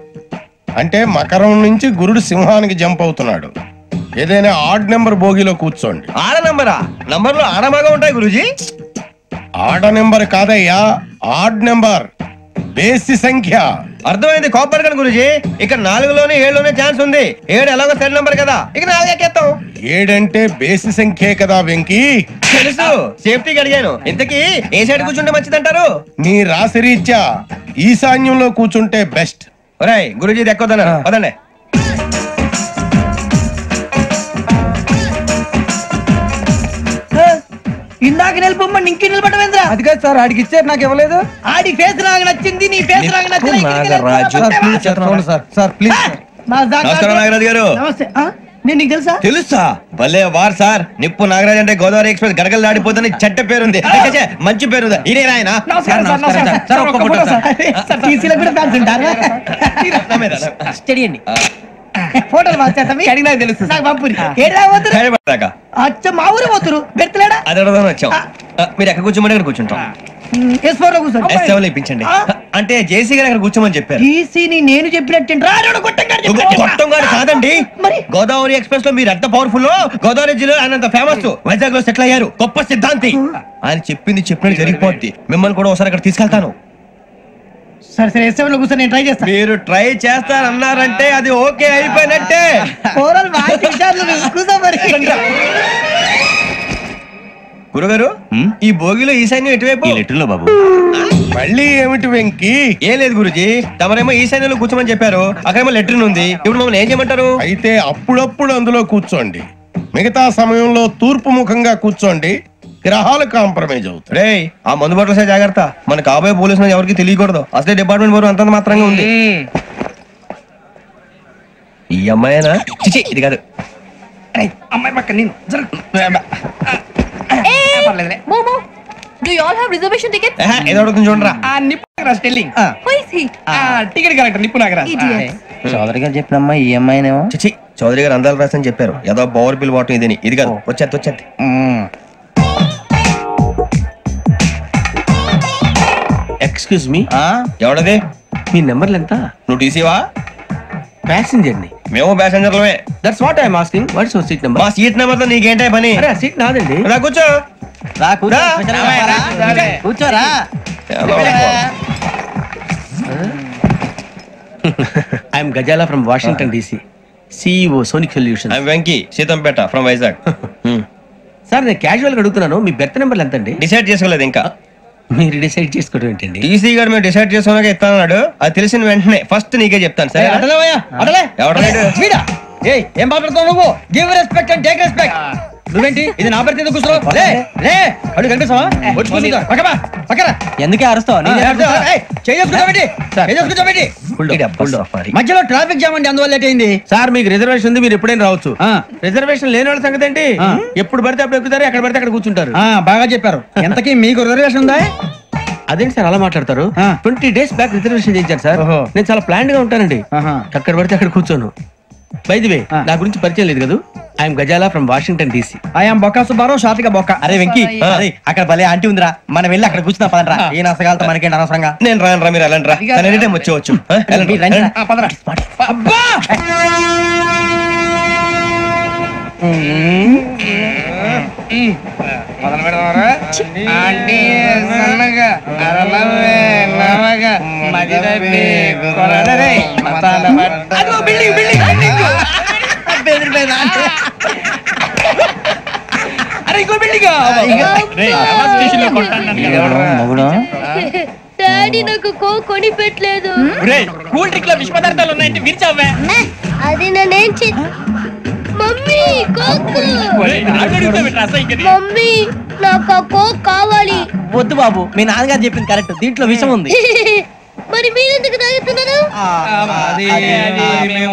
S7: అంటే మకరం నుంచి గురుడు సింహానికి జంప్ అవుతున్నాడు. ఏదైనా ఆడ్ నెంబర్ బోగిలో కూర్చోండి.
S2: ఆడ నంబరా? నంబర్లు ఆడమాగా ఉంటాయి గురూజీ.
S7: ఆడ నెంబర్ కాదయ్యా, ఆడ్ నెంబర్, బేసి సంఖ్య.
S2: అర్థమైంది, కాపర్ కానీ గురూజీ. ఇక్కడ 4లోనే 7లోనే ఛాన్స్ ఉంది. 7 ఎలాగో సెల్ నంబర్ కదా, ఇక 4 ఎక్కేస్తాం.
S7: 7 అంటే బేసి సంఖ్యే కదా వెంకీ.
S2: తెలుసు, సేఫ్టీకి అడిగాను. ఇంతకీ ఏ సైడ్ కూర్చుంటే మంచిదంటారు?
S7: నీ రాశి రీత్యా ఈశాన్యంలో కూర్చుంటే బెస్ట్.
S2: ఒరేయ్ గురూజీ దెక్కొద్దన్నారు, పదండి.
S5: ఇందాక నిలబొమ్మని ఇంకే నిలబడమేంద్రా?
S3: అది కాదు సార్, ఆడికి ఇచ్చారు, నాకు ఇవ్వలేదు.
S5: ఆడి ఫేస్ నాకు నచ్చింది, నీ ఫేస్ నాకు నచ్చింది.
S3: Sir please.
S2: నమస్కారం నాగరాజు గారు.
S5: నమస్తే. నేను నీకు తెలుసా?
S2: తెలుసా? భలే వార్ సార్. నిప్పు నాగరాజ్ అంటే గోదావరి ఎక్స్ప్రెస్ గడగలు దాడిపోతుంది చెట్ట పేరుంది. మంచి పేరు. ఇదే ఆయన.
S5: ఫోటోలు మార్చేస్తాం, తెలుసు నాకు పంపురి. అచ్చ మా ఊరు పోతురు బెర్తలేడా?
S2: అది అడగదామని వచ్చాం. మీరు ఎక్కడ కూర్చోమని అక్కడ కూర్చుంటాం.
S5: S4 లో కూర్చోండి.
S2: S7 లో ఇప్పించండి. అంటే జేసీ గారు అక్కడ కూర్చోమని చెప్పారు.
S5: టీసీని నేను చెప్పినట్టు
S2: గొట్టం గారు కాదండి, గోదావరి ఎక్స్ప్రెస్ లో మీరు ఎంత పవర్ఫుల్. గోదావరి జిల్లా ఆయన ఫేమస్. వైజాగ్ లో సెటిల్ అయ్యారు, గొప్ప సిద్ధాంతి. ఆయన చెప్పింది చెప్పినట్టు జరిగిపోద్ది. మిమ్మల్ని కూడా ఒకసారి అక్కడ తీసుకెళ్తాను.
S5: సరే సరే, S7 లో కూర్చొని నేను ట్రై చేస్తాను.
S2: మీరు ట్రై చేస్తారన్నారంటే అది ఓకే అయిపోయినట్టే. గురుగారు, ఈ భోగిలో ఈశాన్యం ఎటువైపు?
S9: లెటర్లో బాబు.
S7: మళ్ళీ ఏమిటి వెంకీ?
S2: ఏం లేదు గురుజీ, తమరేమో ఈశాన్యంలో కూర్చోమని చెప్పారు, అక్కడేమో లెటర్ ఉంది. ఇప్పుడు మమ్మల్ని ఏం చేయమంటారు?
S7: అయితే అప్పుడప్పుడు అందులో కూర్చోండి, మిగతా సమయంలో తూర్పు ముఖంగా కూర్చోండి. గ్రహాలు కాంప్రమైజ్ అవుతాయి.
S2: రే, ఆ మందు బాటలసే జాగ్రత్త. మన కాబోయే పోలీసులు ఎవరికి తెలియకూడదు. అసలే డిపార్ట్మెంట్ బోరు అంతంత మాత్రంగా ఉంది. ఈ అమ్మాయినా? చిచి, ఇది కాదు.
S5: అమ్మాయి పక్క నేను
S6: Do you all have reservation tickets?
S2: ఏదో అడుగుతుంది చూడరా.
S5: నిప్పు Nagaraj telling
S6: Who is he?
S5: Ticket collector నిప్పు నాగరాజ్
S6: Idiot.
S3: చౌదరి గారు చెప్పినమ్మా ఈ అమ్మాయినేమో.
S2: చిచి చౌదరి గారు అందాలు రాసని చెప్పారు. ఏదో బోర్ బిల్ వాటం ఇదని. ఇది కాదు, వచ్చేది.
S1: Excuse me,
S2: ఎవడది?
S1: మీ నెంబర్లు ఎంత?
S2: నువ్వు టీసీవా?
S1: ప్యాసింజర్ ని.
S2: మేము ప్యాసెంజర్లమే.
S1: That's what I'm asking. What's your seat number?
S2: మా సీట్ నెంబర్ తో నీకేంటే పని?
S1: అరే సీట్ నాదండి.
S2: రా కూర్చో.
S3: కూర్చోరా.
S1: I'm Gazala from Washington DC, CEO sonic solution.
S2: I'm Venky, Seethampeta from Vizag.
S1: Sir నేను క్యాజువల్ గా అడుగుతున్నాను, మీ బెర్త్ నెంబర్లు ఎంత అండి?
S2: డిసైడ్ చేసుకోలేదు ఇంకా.
S1: మీరు డిసైడ్ చేసుకోవడం ఏంటండి?
S2: టీసీ గారు మేము డిసైడ్ చేసుకున్నాక ఇస్తానన్నాడు. అది తెలిసిన వెంటనే ఫస్ట్ నీకే చెప్తాను. సరే
S3: వీడా? ఏయ్, ఏం మాట్లాడుతావు నువ్వు? Give respect and take respect. నువ్వేంటి ఇది నా పరిస్థితి కూర్చో. లే లే, అడుగు కనిపిస్తావా? వచ్చి కూర్చో. పక్కమా పక్కరా. ఎందుకే అరుస్తావు? మధ్యలో ట్రాఫిక్ జామ్ అండి, అందువల్ల లేట్ అయింది.
S1: సార్ మీకు రిజర్వేషన్ ఉంది, మీరు ఎప్పుడైనా రావచ్చు. రిజర్వేషన్ లేని వాళ్ళ సంగతి ఏంటి? ఎప్పుడు పడితే అప్పుడు ఎక్కుతారు, ఎక్కడ పడితే అక్కడ కూర్చుంటారు.
S3: బాగా చెప్పారు. ఎంతకీ మీకు రిజర్వేషన్ ఉందా?
S1: అదేంటి సార్ అలా మాట్లాడతారు? 20 days బ్యాక్ రిజర్వేషన్ చేయించారు సార్. నేను చాలా ప్లాన్ గా ఉంటానండి. అక్కడ పడితే అక్కడ కూర్చోను. బై ది వే, నా గురించి పరిచయం లేదు కదా. I'm Gazala from Washington DC.
S3: I'm Bokka Subbarao, షార్ట్గా బొక్క. అరే వెంకీ, అక్కడ భలే ఆంటీ ఉందిరా, మనం వెళ్ళి అక్కడ కూర్చున్నా పదరా. ఏ నసగాలతో మనకేంటి అనవసరంగా.
S2: నేను రాను రా, మీరు వెళ్ళండి రా. ఎనీ టైం వచ్చేవచ్చు.
S5: అబ్బా మొదలు పెడదామరా? ఆంటీ సన్నగా అరలవే నవగా మదిరపి కొరడరే మతాల అదిగో బిల్డింగ్ బిల్డింగ్ బిల్డింగ్. అరే ఇంకో బిల్డింగ్.
S11: డాడీ నాకు కొని పెట్టలేదు.
S5: కూల్ డ్రింక్ లో విష పదార్థాలు ఉన్నాయంటే విరిచావే.
S11: అది నేనేం మమ్మీ కోక్. మమ్మీ నాకు ఆ కోక్ కావాలి.
S3: వద్దు బాబు, మీ నాన్నగారు చెప్పింది కరెక్ట్, దీంట్లో విషయం ఉంది.
S11: మరి మీరెందుకు తాగుతున్నారు?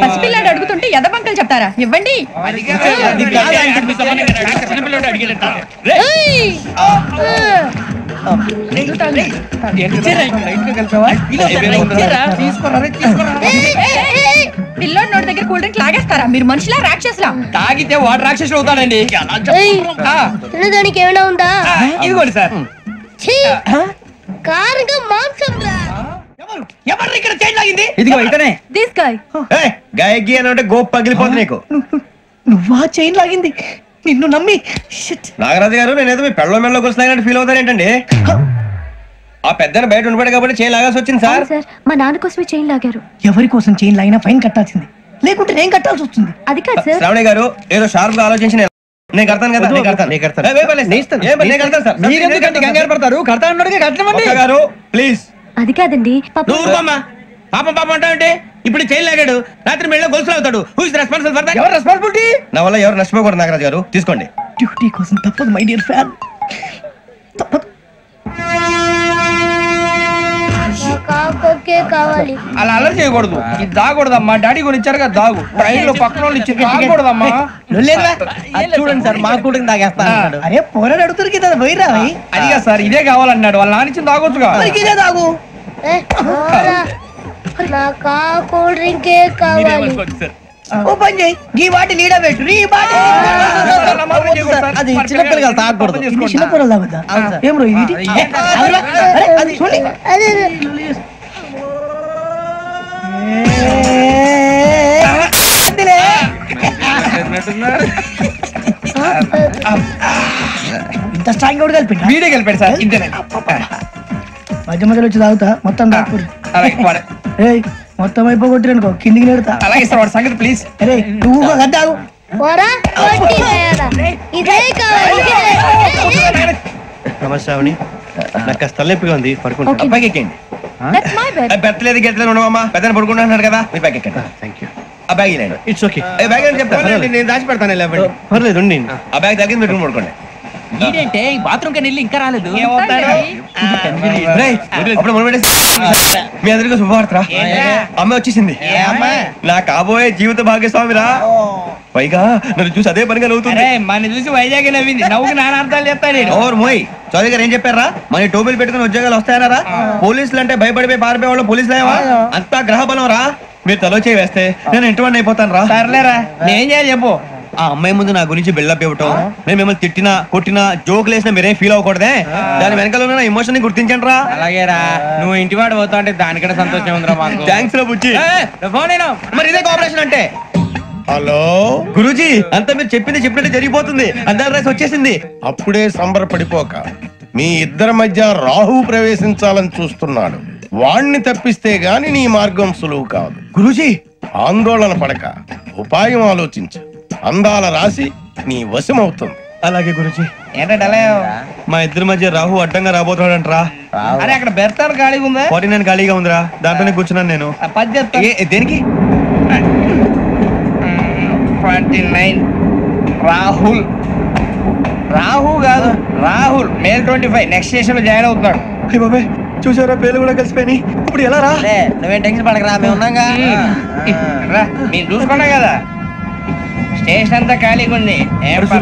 S6: పసిపిల్లాడు అడుగుతుంటే ఎదబంకలు చెప్తారా? ఇవ్వండి. పిల్లోడి నోటి దగ్గర కూల్ డ్రింక్ లాగేస్తారా? మీరు మనుషులా రాక్షసులా?
S5: తాగితే వాడు రాక్షసుడు అవుతాడండి.
S11: తినడానికి ఏమైనా ఉందా?
S5: ఇదిగోండి సార్.
S11: కారుగా మాంసం రా.
S5: ఎవరు ఇక్కడ చైన్ లాగింది?
S3: ఇదిగో ఇతనే.
S6: This guy.
S2: గాయకి అని అంటే గోప్ పగిలిపోతుంది నీకు.
S5: నువ్వా చైన్ లాగింది? నిన్ను నమ్మి.
S2: నాగరాజు గారు, నేనేదో మీ పెళ్ళ మెళ్ళ గురిసినట్టు ఫీల్ అవుతారేంటండి? ఆ పెద్దని బయట ఉండిపోయాడు కాబట్టి చైన్ లాగాల్సి వచ్చింది సార్.
S11: మా నాన్న కోసమే చైన్ లాగారు.
S5: ఎవరి కోసం చైన్ లాగినా ఫైన్ కట్టాల్సింది, లేకుంటే నేను కట్టాల్సి వస్తుంది.
S11: అది కాదు సార్.
S2: శ్రావణి గారు ఏదో షార్ప్ గా ఆలోచించి నేను కడతాను కదా.
S3: మీరెందుకంటే కంగారు పడతారు? కడతా అన్నాడుగా కట్టమండి.
S2: గారు ప్లీజ్.
S11: అది కాదండి.
S1: పాపం పాపం అంటావంటే ఇప్పుడు చైన్ లాగాడు, రాత్రి మెళ్ళ గొలుసులు అవుతాడు. Who is responsible for that?
S5: ఎవరు రెస్పాన్సిబిలిటీ?
S2: నా వల్ల ఎవరు నష్టపోకూడదు నాగరాజు గారు, తీసుకోండి.
S5: డ్యూటీ కోసం తప్పదు మై డియర్ ఫ్యాన్, తప్పదు.
S11: కావాలి.
S5: అలా అల్లరి చేయకూడదు. ఇది దాగకూడదమ్మా. డాడీ కొని ఇచ్చారుగా దాగు. ట్రైన్ లో పక్కన వాళ్ళు ఇచ్చి దాగకూడదమ్మా.
S3: చూడండి సార్, మా కూడా తాగేస్తా.
S5: అరే పోరాడు అడుగుతారు కదా, పోయిరా. అదిగా సార్, ఇదే కావాలన్నాడు. వాళ్ళ నానిచ్చింది తాగొచ్చుగా. ఇదే తాగు.
S11: నాకు కూల్ డ్రింకే కావాలి.
S5: ఓ పని చేయి, ఈ బాటి లీడ పెట్టు. ఈ బాటి
S3: అది చిన్నపిల్లలు తాగకూడదు.
S5: చిన్నపిల్లలు తాగుతా. ఏం రో ఇది? అది చూడండి. ఇంత స్ట్రాంగ్ కూడా కలిపి వీడే కలిపాడు సార్. ఇంతనే మధ్య మధ్యలో వచ్చి తాగుతా. మొత్తం తాగుతుంది. మొత్తం అయిపోగొట్టిరనుకో కిందికి నేడుతా. అలాగే సార్, వాడి సంగతి ప్లీజ్. అరే నువ్వు తాగు.
S11: ఇదే కావాలి.
S2: నమస్తే శ్రావణి, నాకు కాస్త తలెప్పిగా ఉంది, పడుకుంటా. అబ్బాయికి ఎక్కండి. పెట్టలేదు గెట్టలేదు ఉండవమ్మా, పెద్దని పడుకుంటున్నాడు కదా, మీ బ్యాగ్ ఎక్కండి. Thank you. ఆ బ్యాగ్ ఇలాండి. It's okay. బ్యాగ్ అని చెప్తాను, నేను దాచి పెడతాను. పర్లేదు, ఆ బ్యాగ్ తగ్గింది పెట్టుకుని పడుకోండి.
S9: ఏంటంటే బాత్రూమ్ కని వెళ్ళి ఇంకా రాలేదు.
S2: మీ అందరికీ శుభవార్తరా, అమ్మ వచ్చేసింది. నా కాబోయే జీవిత భాగ్యస్వామిరా. పైగా నన్ను చూసి అదే పనిగా నవ్వుతుంది.
S3: మన చూసి వైజాగ్ నవ్వింది. నవ్వుకి నాన్న అర్థాలు చెప్తాను.
S2: ఓర్ మోయ్, చౌదరి గారు ఏం చెప్పారా? మన టోబీలు పెట్టుకుని ఉద్యోగాలు వస్తాయనరా? పోలీసులు అంటే భయపడిపోయి పారిపోయే వాళ్ళు పోలీసులు ఏవా? అంతా గ్రహ బలం రా. మీరు తలో చేయి వేస్తే నేను ఇంటివాడిని అయిపోతాను రా.
S3: సర్లేరా, నేనేం చేయాలి చెప్పు.
S2: ఆ అమ్మాయి ముందు నా గురించి బిల్డప్ ఇవ్వటం, నేను మిమ్మల్ని తిట్టినా కొట్టినా జోకులు వేసినా మీరేం ఫీల్ అవ్వకూడదే. దాని వెనకాల ఉన్న ఎమోషన్ ని గుర్తించండి రా.
S3: అలాగేరా, నువ్వు ఇంటివాడు పోతా అంటే దానికంటే సంతోషం ఉందిరా మాకు.
S2: థ్యాంక్స్ రా బుజ్జి. మరి ఇదే కోఆపరేషన్ అంటే.
S7: హలో
S2: గురూజీ, అంతా మీరు చెప్పినట్టు జరిగిపోతుంది. అందాల రాసి వచ్చేసింది.
S7: అప్పుడే సంబరపడిపోక, మీ ఇద్దరి మధ్య రాహు ప్రవేశించాలని చూస్తున్నాడు. వాణ్ణి తప్పిస్తే గాని నీ మార్గం సులువు కాదు.
S2: గురూజీ,
S7: ఆందోళన పడక ఉపాయం ఆలోచించు. అందాల రాశి నీ వశమవుతుంది.
S2: అలాగే గురూజీ.
S3: ఏంటంటే
S2: మా ఇద్దరి మధ్య రాహు అడ్డంగా రాబోతున్నాడంట్రా.
S3: అరే అక్కడ బెర్తాను ఖాళీగా ఉందా?
S2: 49 ఖాళీగా ఉందిరా, దాంట్లోనే కూర్చున్నాను నేను. దేనికి?
S3: 29 రాహుల్. రాహు కాదు, రాహుల్. మే 25 నెక్స్ట్ స్టేషన్ లో జాయిన్ అవుతున్నాడు.
S2: బాబాయ్ చూసారా, పేర్లు కూడా కలిసిపోయి. ఇప్పుడు ఎలా రా?
S3: నువ్వేం టెన్షన్ పడకరా, మేము ఉన్నాగా. మీరు చూసుకున్నా కదా, స్టేషన్ అంతా ఖాళీగా ఉంది.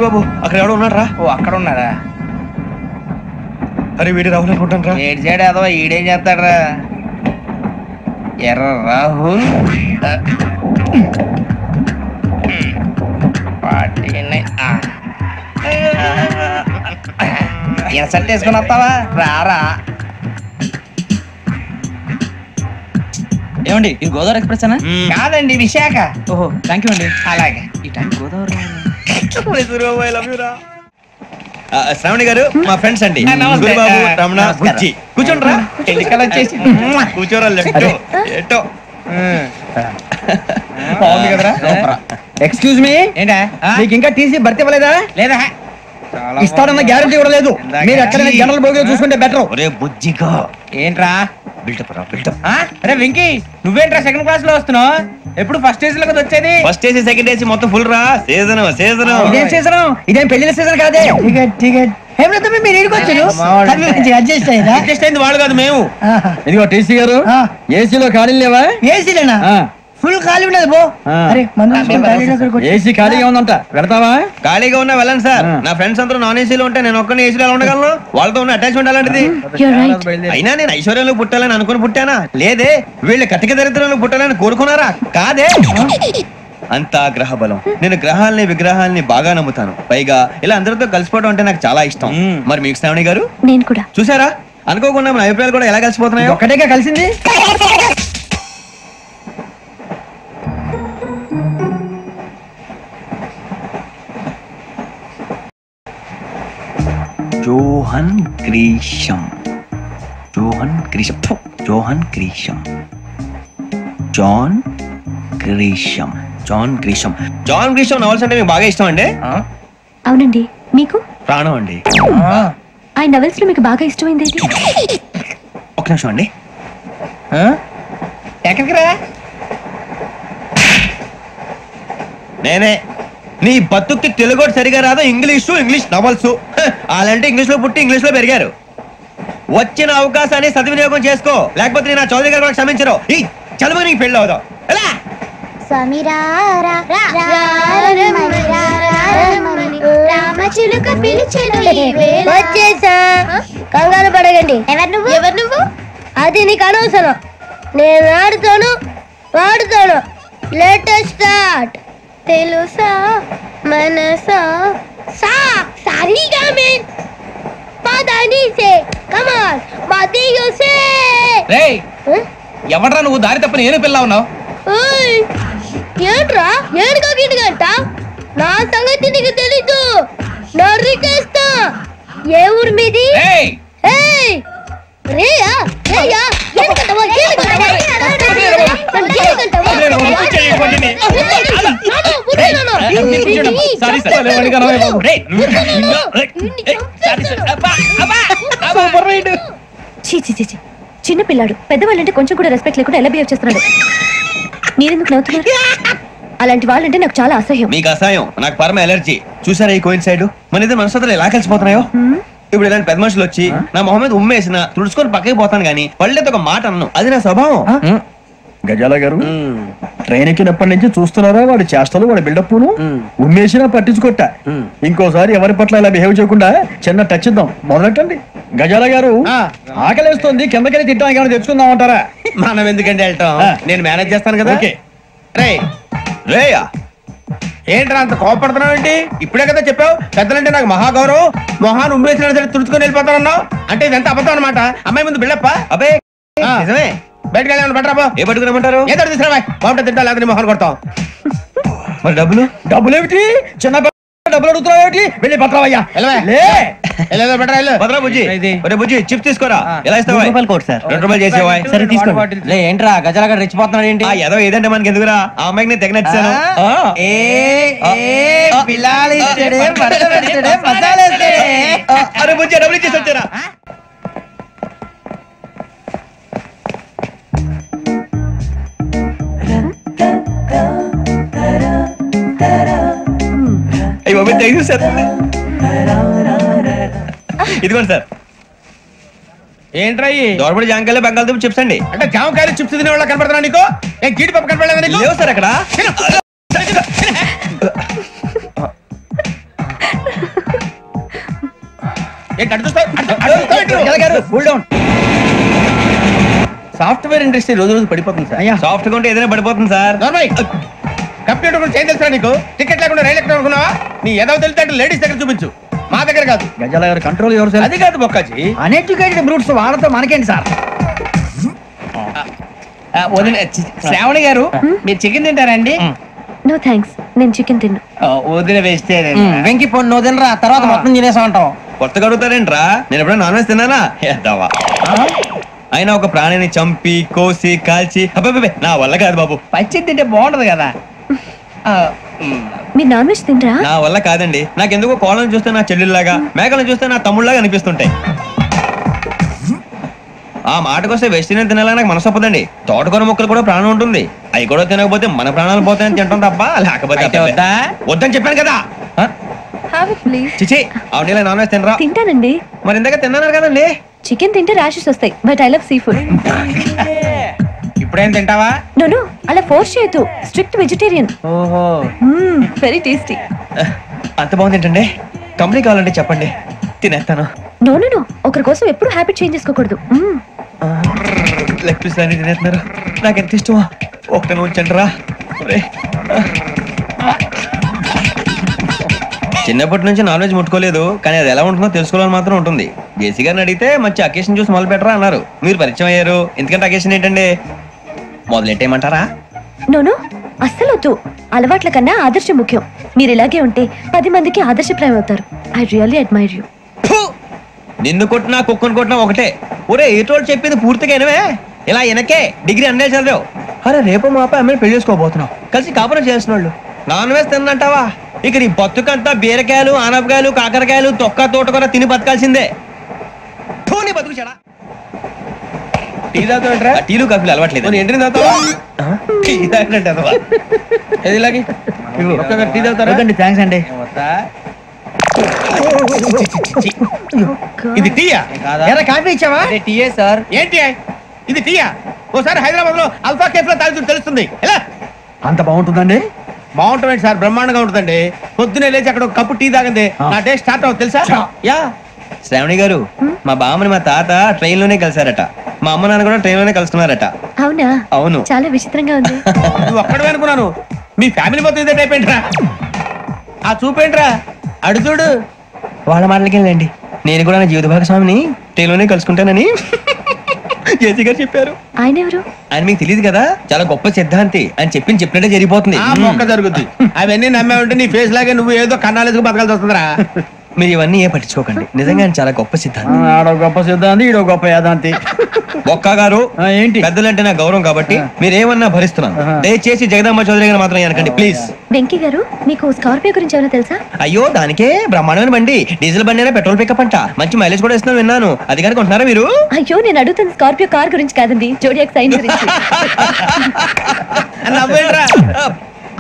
S2: బాబు అక్కడ ఎవడో ఉన్నాడు రా.
S3: ఓ అక్కడ ఉన్నారా?
S2: అరే వీడి రాహుల్ అనుకుంటాను రా.
S3: ఏడు చేయడం అదో ఈడేం చేస్తాడరా? ఎర్ర రాహుల్. 49. ఇన్సల్ట్ వేసుకుని వస్తావా? రారా.
S12: ఏమండి ఇది గోదావరి ఎక్స్ప్రెస్ అనా?
S3: కాదండి, విశాఖ.
S12: ఓహో థ్యాంక్ యూ అండి.
S3: అలాగే.
S12: ఈ టైం గోదావరి
S2: శ్రావణి గారు మా ఫ్రెండ్స్ అండి.
S3: నమస్తే.
S2: గురుబాబు, రమణ, బుజ్జి. కూర్చోండి రా.
S3: ఎన్నికలు వచ్చేసి
S2: కూర్చోరా. ఎట్టో
S3: బాగుంది కదరా.
S12: ఎక్స్క్యూజ్ మీ,
S3: ఏంటా?
S12: మీకు ఇంకా టీసీ భర్తీ ఇవ్వలేదా?
S3: లేదా
S12: ఇస్తాడన్న గ్యారంటీ కూడా లేదు. మీరు ఎక్కడైనా జనరల్ బోగిలో చూసుకుంటే బెటర్.
S2: ఒరే బుజ్జిగా,
S3: ఏంట్రా
S2: బిల్డప్ రా బిల్డప్.
S3: అరే వెంకీ, నువ్వేంట్రా సెకండ్ క్లాస్ లో వస్తున్నావు? ఎప్పుడు ఫస్ట్ ఏసీ లో కదా వచ్చేది?
S2: ఫస్ట్ ఏసీ సెకండ్ ఏసీ మొత్తం ఫుల్ రా. సీజన్
S12: ఇదేం సీజన్? ఇదేం పెళ్లిన సీజన్ కాదే.
S5: టికెట్ టికెట్ మీరు ఇడికొచ్చారు అడ్జస్ట్ అయ్యారా?
S2: అడ్జస్ట్ అయింది వాళ్ళు కాదు, మేము.
S12: ఇదిగో టీసీ గారు, ఏసీలో ఖాళీ లేవా?
S5: ఏసీలేనా? ఫుల్ ఖాళీ ఉండదు బో. అరే
S12: ఏసీ ఖాళీగా ఉందంట, పెడతావా?
S2: ఖాళీగా ఉన్నా వెళ్ళండి సార్. నా ఫ్రెండ్స్ అందరూ నాన్ ఏసీలో ఉంటే నేను ఒక్కనే ఏసీలో ఎలా ఉండగలను? వాళ్ళతో ఉన్న అటాచ్మెంట్ అలాంటిది. అయినా నేను ఐశ్వర్యంలో పుట్టాలని అనుకుని పుట్టానా? లేదే. వీళ్ళు కటిక దరిద్రంలో పుట్టాలని కోరుకున్నారా? కాదే. అంతా గ్రహ బలం. నేను గ్రహాలని విగ్రహాలని బాగా నమ్ముతాను. పైగా ఇలా అందరితో కలిసిపోవడం అంటే నాకు చాలా ఇష్టం. మరి మీకు శ్రావణి గారు?
S11: నేను కూడా.
S2: చూసారా, అనుకోకుండా మన అభిప్రాయాలు కూడా ఎలా కలిసిపోతున్నాయో.
S12: ఒక్కటేగా కలిసింది. John Grisham, John Grisham, John Grisham, John Grisham, John Grisham.
S2: John Grisham novels అంటే మీకు బాగా ఇష్టం అండి?
S11: అవునండి. మీకు?
S2: ప్రాణం అండి.
S11: ఆ నవల్స్ లో మీకు బాగా ఇష్టమైంది ఏంటి?
S2: ఒక నిమిషం అండి.
S3: ఎక్కడికి రా?
S2: నేనే. నీ బతుక్కి తెలుగు సరిగా రాదు, ఇంగ్లీష్ నవల్స్. అలాంటి ఇంగ్లీష్ లో పుట్టి ఇంగ్లీష్ లో పెరిగారు. వచ్చిన అవకాశాన్ని సద్వినియోగం చేసుకో, లేకపోతే నేను చౌదరి గారు కూడా క్షమించరు. ఈ చదువు నీకు పెళ్ళి అవుదాం.
S11: వచ్చేసా, కంగారు పడగండి. ఎవరు నువ్వు? అది నీకు అనవసరం. నేను ఆడుతాను, వాడుతాను. Latest start. తెలుసా మనసా సా సారీగా మీన్ పదని సే కమాన్ మదియో సే.
S3: రేయ్, ఎవడ్రా నువ్వు? దారి తప్పని ఏను పిల్ల ఉన్నావు?
S11: ఓయ్ ఏంట్రా ఏడుగా గిట్టుగంట? నా సంగతి నీకు తెలీదు. నరికేస్తా. ఏ ఊరు మీది?
S3: ఏయ్
S11: ఏయ్ రేయా రేయా ఏడుకంటావా? చిన్న పిల్లాడు, పెద్దవాళ్ళంటే కొంచెం కూడా రెస్పెక్ట్ లేకుండా ఎలా బిహేవ్ చేస్తున్నాడు? మీరెందుకు నవ్వుతున్నారు?
S13: అలాంటి వాళ్ళంటే నాకు చాలా అసహ్యం.
S2: మీకు అసహాయం, నాకు పరమ ఎలర్జీ. చూసారా ఈ కోయిన్సైడ్? మన ఇద్దరు మనసులో ఎలా కలిసిపోతున్నాయో. ఇప్పుడు ఇలాంటి పెద్ద మనుషులు వచ్చి నా మొహం మీద ఉమ్మేసిన తుడుచుకొని పక్కకి పోతాను గానీ పళ్ళేతో ఒక మాట అన్ను. అది నా స్వభావం.
S12: గజాల గారు ట్రైన్ ఎక్కినప్పటి నుంచి చూస్తున్నారా వాడి చేష్టలు, వాడి బిల్డప్ను. ఉమ్మేసినా పట్టించుకోట. ఇంకోసారి ఎవరి పట్ల ఇలా బిహేవ్ చేయకుండా చిన్న టచ్ ఇద్దాం. మొదలెట్టండి. గజాల గారు ఆకలేస్తుంది, కిందకెళ్ళి తిట్టడానికి ఏమైనా తెచ్చుకుందాం అంటారా?
S2: మనం ఎందుకంటే వెళ్తాం, నేను మేనేజ్ చేస్తాను కదా. రేయా ఏంట్రా అంత కోపడుతున్నావు ఏంటి? ఇప్పుడే కదా చెప్పావు పెద్దలంటే నాకు మహాగౌరవం, మొహాన్ని ఉమ్మేసిన సరే తుడుచుకొని వెళ్ళిపోతానన్నావు. అంటే ఇదంతా అబద్ధం అనమాట. అమ్మాయి ముందు బిళ్ళప్ప. అబ్బే నిజమే. బయటకు వెళ్ళామని బట్రాబో. ఏ పట్టుకురమ్మంటారు? ఏదో తీసుకురా బాగుంటుంది. తింటా లేకపోతే మొహాన్ని కొడతాం. మరి డబ్బులు ఏమిటి? చిన్న డబ్బులు అడుగుతున్నావు ఏమిటి? వెళ్ళి పట్టరావయ్యా. భద్రా బుజ్జి, బుజ్జి చిప్స్ తీసుకోరా. ఎలా ఇస్తావా? ₹2 చేసేవా? సరే తీసుకో.
S3: ఏంట్రా గజాల రెచ్చిపోతున్నాడు ఏంటి?
S2: ఏదో ఏదంటే మనకి ఎందుకురా, ఆ అమ్మాయికి నేను తెగ నచ్చాను. అరే బుజ్జి డబ్బులు ఇచ్చేసి వచ్చారా? సార్ ఇదిగోండి సార్. ఏంట్రా దోరబడి జామకాయలు బంగాళదుంప చిప్స్ అండి. అంటే జామకాయలు చిప్స్ తినే వాళ్ళ కనపడుతున్నా నీకు? ఏం జీడిపప్పు కనపడలేదా నీకు? లేవు సార్ అక్కడ. సాఫ్ట్వేర్ ఇండస్ట్రీ రోజు రోజు పడిపోతుంది సార్. సాఫ్ట్గా ఉంటే ఏదైనా పడిపోతుంది సార్. కంప్యూటర్ గురించి ఏం తెలుసా నీకు? టికెట్ లేకుండా రైలు ఎక్కడ అనుకున్నావా? నీ ఏదో తెలితే లేడీస్ దగ్గర చూపించు, మా దగ్గర కాదు.
S12: గజాల గారు కంట్రోల్ ఎవరు సార్?
S2: అది కాదు బొక్కాజీ,
S12: అన్ఎడ్యుకేటెడ్ బ్రూట్స్ వాళ్ళతో మనకేంటి సార్?
S3: శ్రావణి గారు మీరు చికెన్ తింటారండి?
S13: నో థ్యాంక్స్, నేను చికెన్ తిన్నా.
S3: వదిన వేస్తే వెంకి పొన్ను నువ్వు తినరా, తర్వాత మొత్తం తినేసా ఉంటాం.
S2: కొత్తగా అడుగుతారేంట్రా? నేను ఎప్పుడైనా నాన్ వెజ్ తిన్నానా? అయినా ఒక ప్రాణిని చంపి కోసి కాల్చి అబ్బాబే నా వల్ల కాదు బాబు.
S3: పచ్చి తింటే బాగుంటది కదా.
S13: మీరు నాన్ వెజ్ తినరా?
S2: నా వల్ల కాదండి. నాకెందుకో కోళ్ళను చూస్తే నా చెల్లెల్లాగా, మేకలను చూస్తే నా తమ్ముళ్ళలాగా అనిపిస్తుంటాయి. ఆ మాటకొస్తే వెస్టిరియన్ తినాలని నాకు మనసు ఒప్పదండి. తోటకూర మొక్కలు కూడా ప్రాణం ఉంటుంది. అవి కూడా తినకపోతే మన ప్రాణాలు పోతాయని తింటాం తప్ప లేకపోతే వద్దని చెప్పాను కదా. చిచి అవునీ నాన్ వెజ్ తినరా?
S13: తింటానండి.
S2: మరి ఇందాక తిన్నాను కదండి.
S13: చికెన్ తింటే ర్యాషెస్ వస్తాయి, but I love sea food.
S3: ఇప్పుడేం తింటావా?
S13: నో అలా ఫోర్స్ చేయొద్దు. Strict vegetarian.
S3: ఓహో
S13: వెరీ టేస్టీ.
S2: అంత బాగుంది ఏంటండి? కంపెనీ కావాలంటే చెప్పండి, తినేస్తాను.
S13: నో ఒకరి కోసం ఎప్పుడు హ్యాబిట్ చేంజ్ చేసుకోకూడదు.
S2: లెగ్ పీస్ అన్ని తినేస్తున్నారు, నాకు ఎంత ఇష్టమో. ఒకటే ఉంచండి రా. చిన్నప్పటి నుంచి నాన్ వెజ్ ముట్టుకోలేదు, కానీ అది ఎలా ఉంటుందో తెలుసుకోవాలని మాత్రం ఉంటుంది. జేసీ గారిని అడిగితే మంచి అకేషన్ చూసి మొదలు పెట్టరా అన్నారు. మీరు పరిచయం అయ్యారు, ఎందుకంటే అకేషన్ ఏంటండి? మొదలెట్టేయమంటారా?
S13: నో అస్సలు వద్దు. అలవాట్ల కన్నా ఆదర్శం ముఖ్యం. మీరు ఇలాగే ఉంటే 10 మందికి ఆదర్శప్రాయం అవుతారు. I really admire you.
S2: నిన్ను కొట్టినా కుక్కను కొట్టినా ఒకటే. ఒరే ఏటోళ్ళు చెప్పింది పూర్తిగా వినవే. ఇలా వెనకే డిగ్రీ అన్నే చదివావు. అరే రేపు మా అబ్బాయి అమ్మాయిని పెళ్లి చేసుకోబోతున్నావు, కలిసి కాపురం చేసిన వాళ్ళు. నాన్ వెజ్ తిన్నంటావా? ఇక నీ బతుకంతా బీరకాయలు, ఆనపకాయలు, కాకరకాయలు, తొక్క తోట కూడా తిని బతకాల్సిందే. నీ బతుకు చెడా. టీ తాగుతాంట్రా? టీలు కాఫీలు అలవాట్లేదు. ఏంటి తాగుతావా? టీ తాగినట్టు అదవా. ఏది ఇలాగే టీ తాగుతారా?
S12: థ్యాంక్స్ అండి.
S2: ఇది టీయా?
S3: కాఫీ ఇచ్చావా? టీయే సార్.
S2: ఏంటి ఇది టీయా? ఓసారి హైదరాబాద్ లో అల్ఫా కేఫ్ లో తాగుతూ తెలుస్తుంది. ఎలా
S12: అంత బాగుంటుందండి?
S2: బాగుంటుంది సార్, బ్రహ్మాండంగా ఉంటుందండి. పొద్దునే లేచి అక్కడ ఒక కప్పు టీ తాగింది నా డే స్టార్ట్ అవుతుంది తెలుసా? యా శ్రావణి గారు, మా బామ్మని మా తాత ట్రైన్ లోనే కలిసారట. మా అమ్మ నాన్న కూడా ట్రైన్ లోనే కలుసుకున్నారట.
S13: అవునా?
S2: అవును.
S13: చాలా విచిత్రంగా ఉంది.
S2: నువ్వు ఒక్కడే అనుకున్నాను, మీ ఫ్యామిలీ మొత్తం ఇదే టైప్ ఏంట్రా? ఆ చూపేంట్రా అడు చూడు. వాళ్ళ మాటలకి వెళ్ళండి, నేను కూడా నా జీవిత భాగస్వామిని ట్రైన్ లోనే కలుసుకుంటానని జేసీ గారు చెప్పారు.
S13: ఆయన ఎవరు?
S2: ఆయన మీకు తెలియదు కదా, చాలా గొప్ప సిద్ధాంతి అని చెప్పినట్టే జరిగిపోతుంది. మొక్క జరుగుద్ది. అవన్నీ నమ్మే ఉంటే నీ ఫేస్ లాగే నువ్వు ఏదో కన్నాలేసుకు బతకాల్సి వస్తుందిరా. మీరు ఇవన్నీ ఏ పట్టించుకోకండి, నిజంగా ఆయన చాలా గొప్ప సిద్ధాంతి.
S12: ఆడో గొప్ప సిద్ధాంతి, ఈడో గొప్ప యాదాంతి.
S2: ఒక్క గారు
S12: ఏంటి?
S2: పెద్దలంటే నా గౌరవం కాబట్టి మీరేమన్నా భరిస్తున్నాను. దయచేసి జగదాంబ చౌదరి గారు మాత్రం అనకండి ప్లీజ్.
S13: వెంకీ గారు, మీకు స్కార్పియో గురించి ఏమైనా తెలుసా?
S2: అయ్యో దానికే బ్రహ్మాండమైన బండి, డీజిల్ బండి అయినా పెట్రోల్ పికప్ అంట, మంచి మైలేజ్ కూడా ఇస్తున్నాను విన్నాను. అది కనుక ఉంటున్నారా మీరు?
S13: అయ్యో నేను అడుగుతున్న స్కార్పియో కార్ గురించి కాదండి, జోడియాక్ సైన్ గురించి.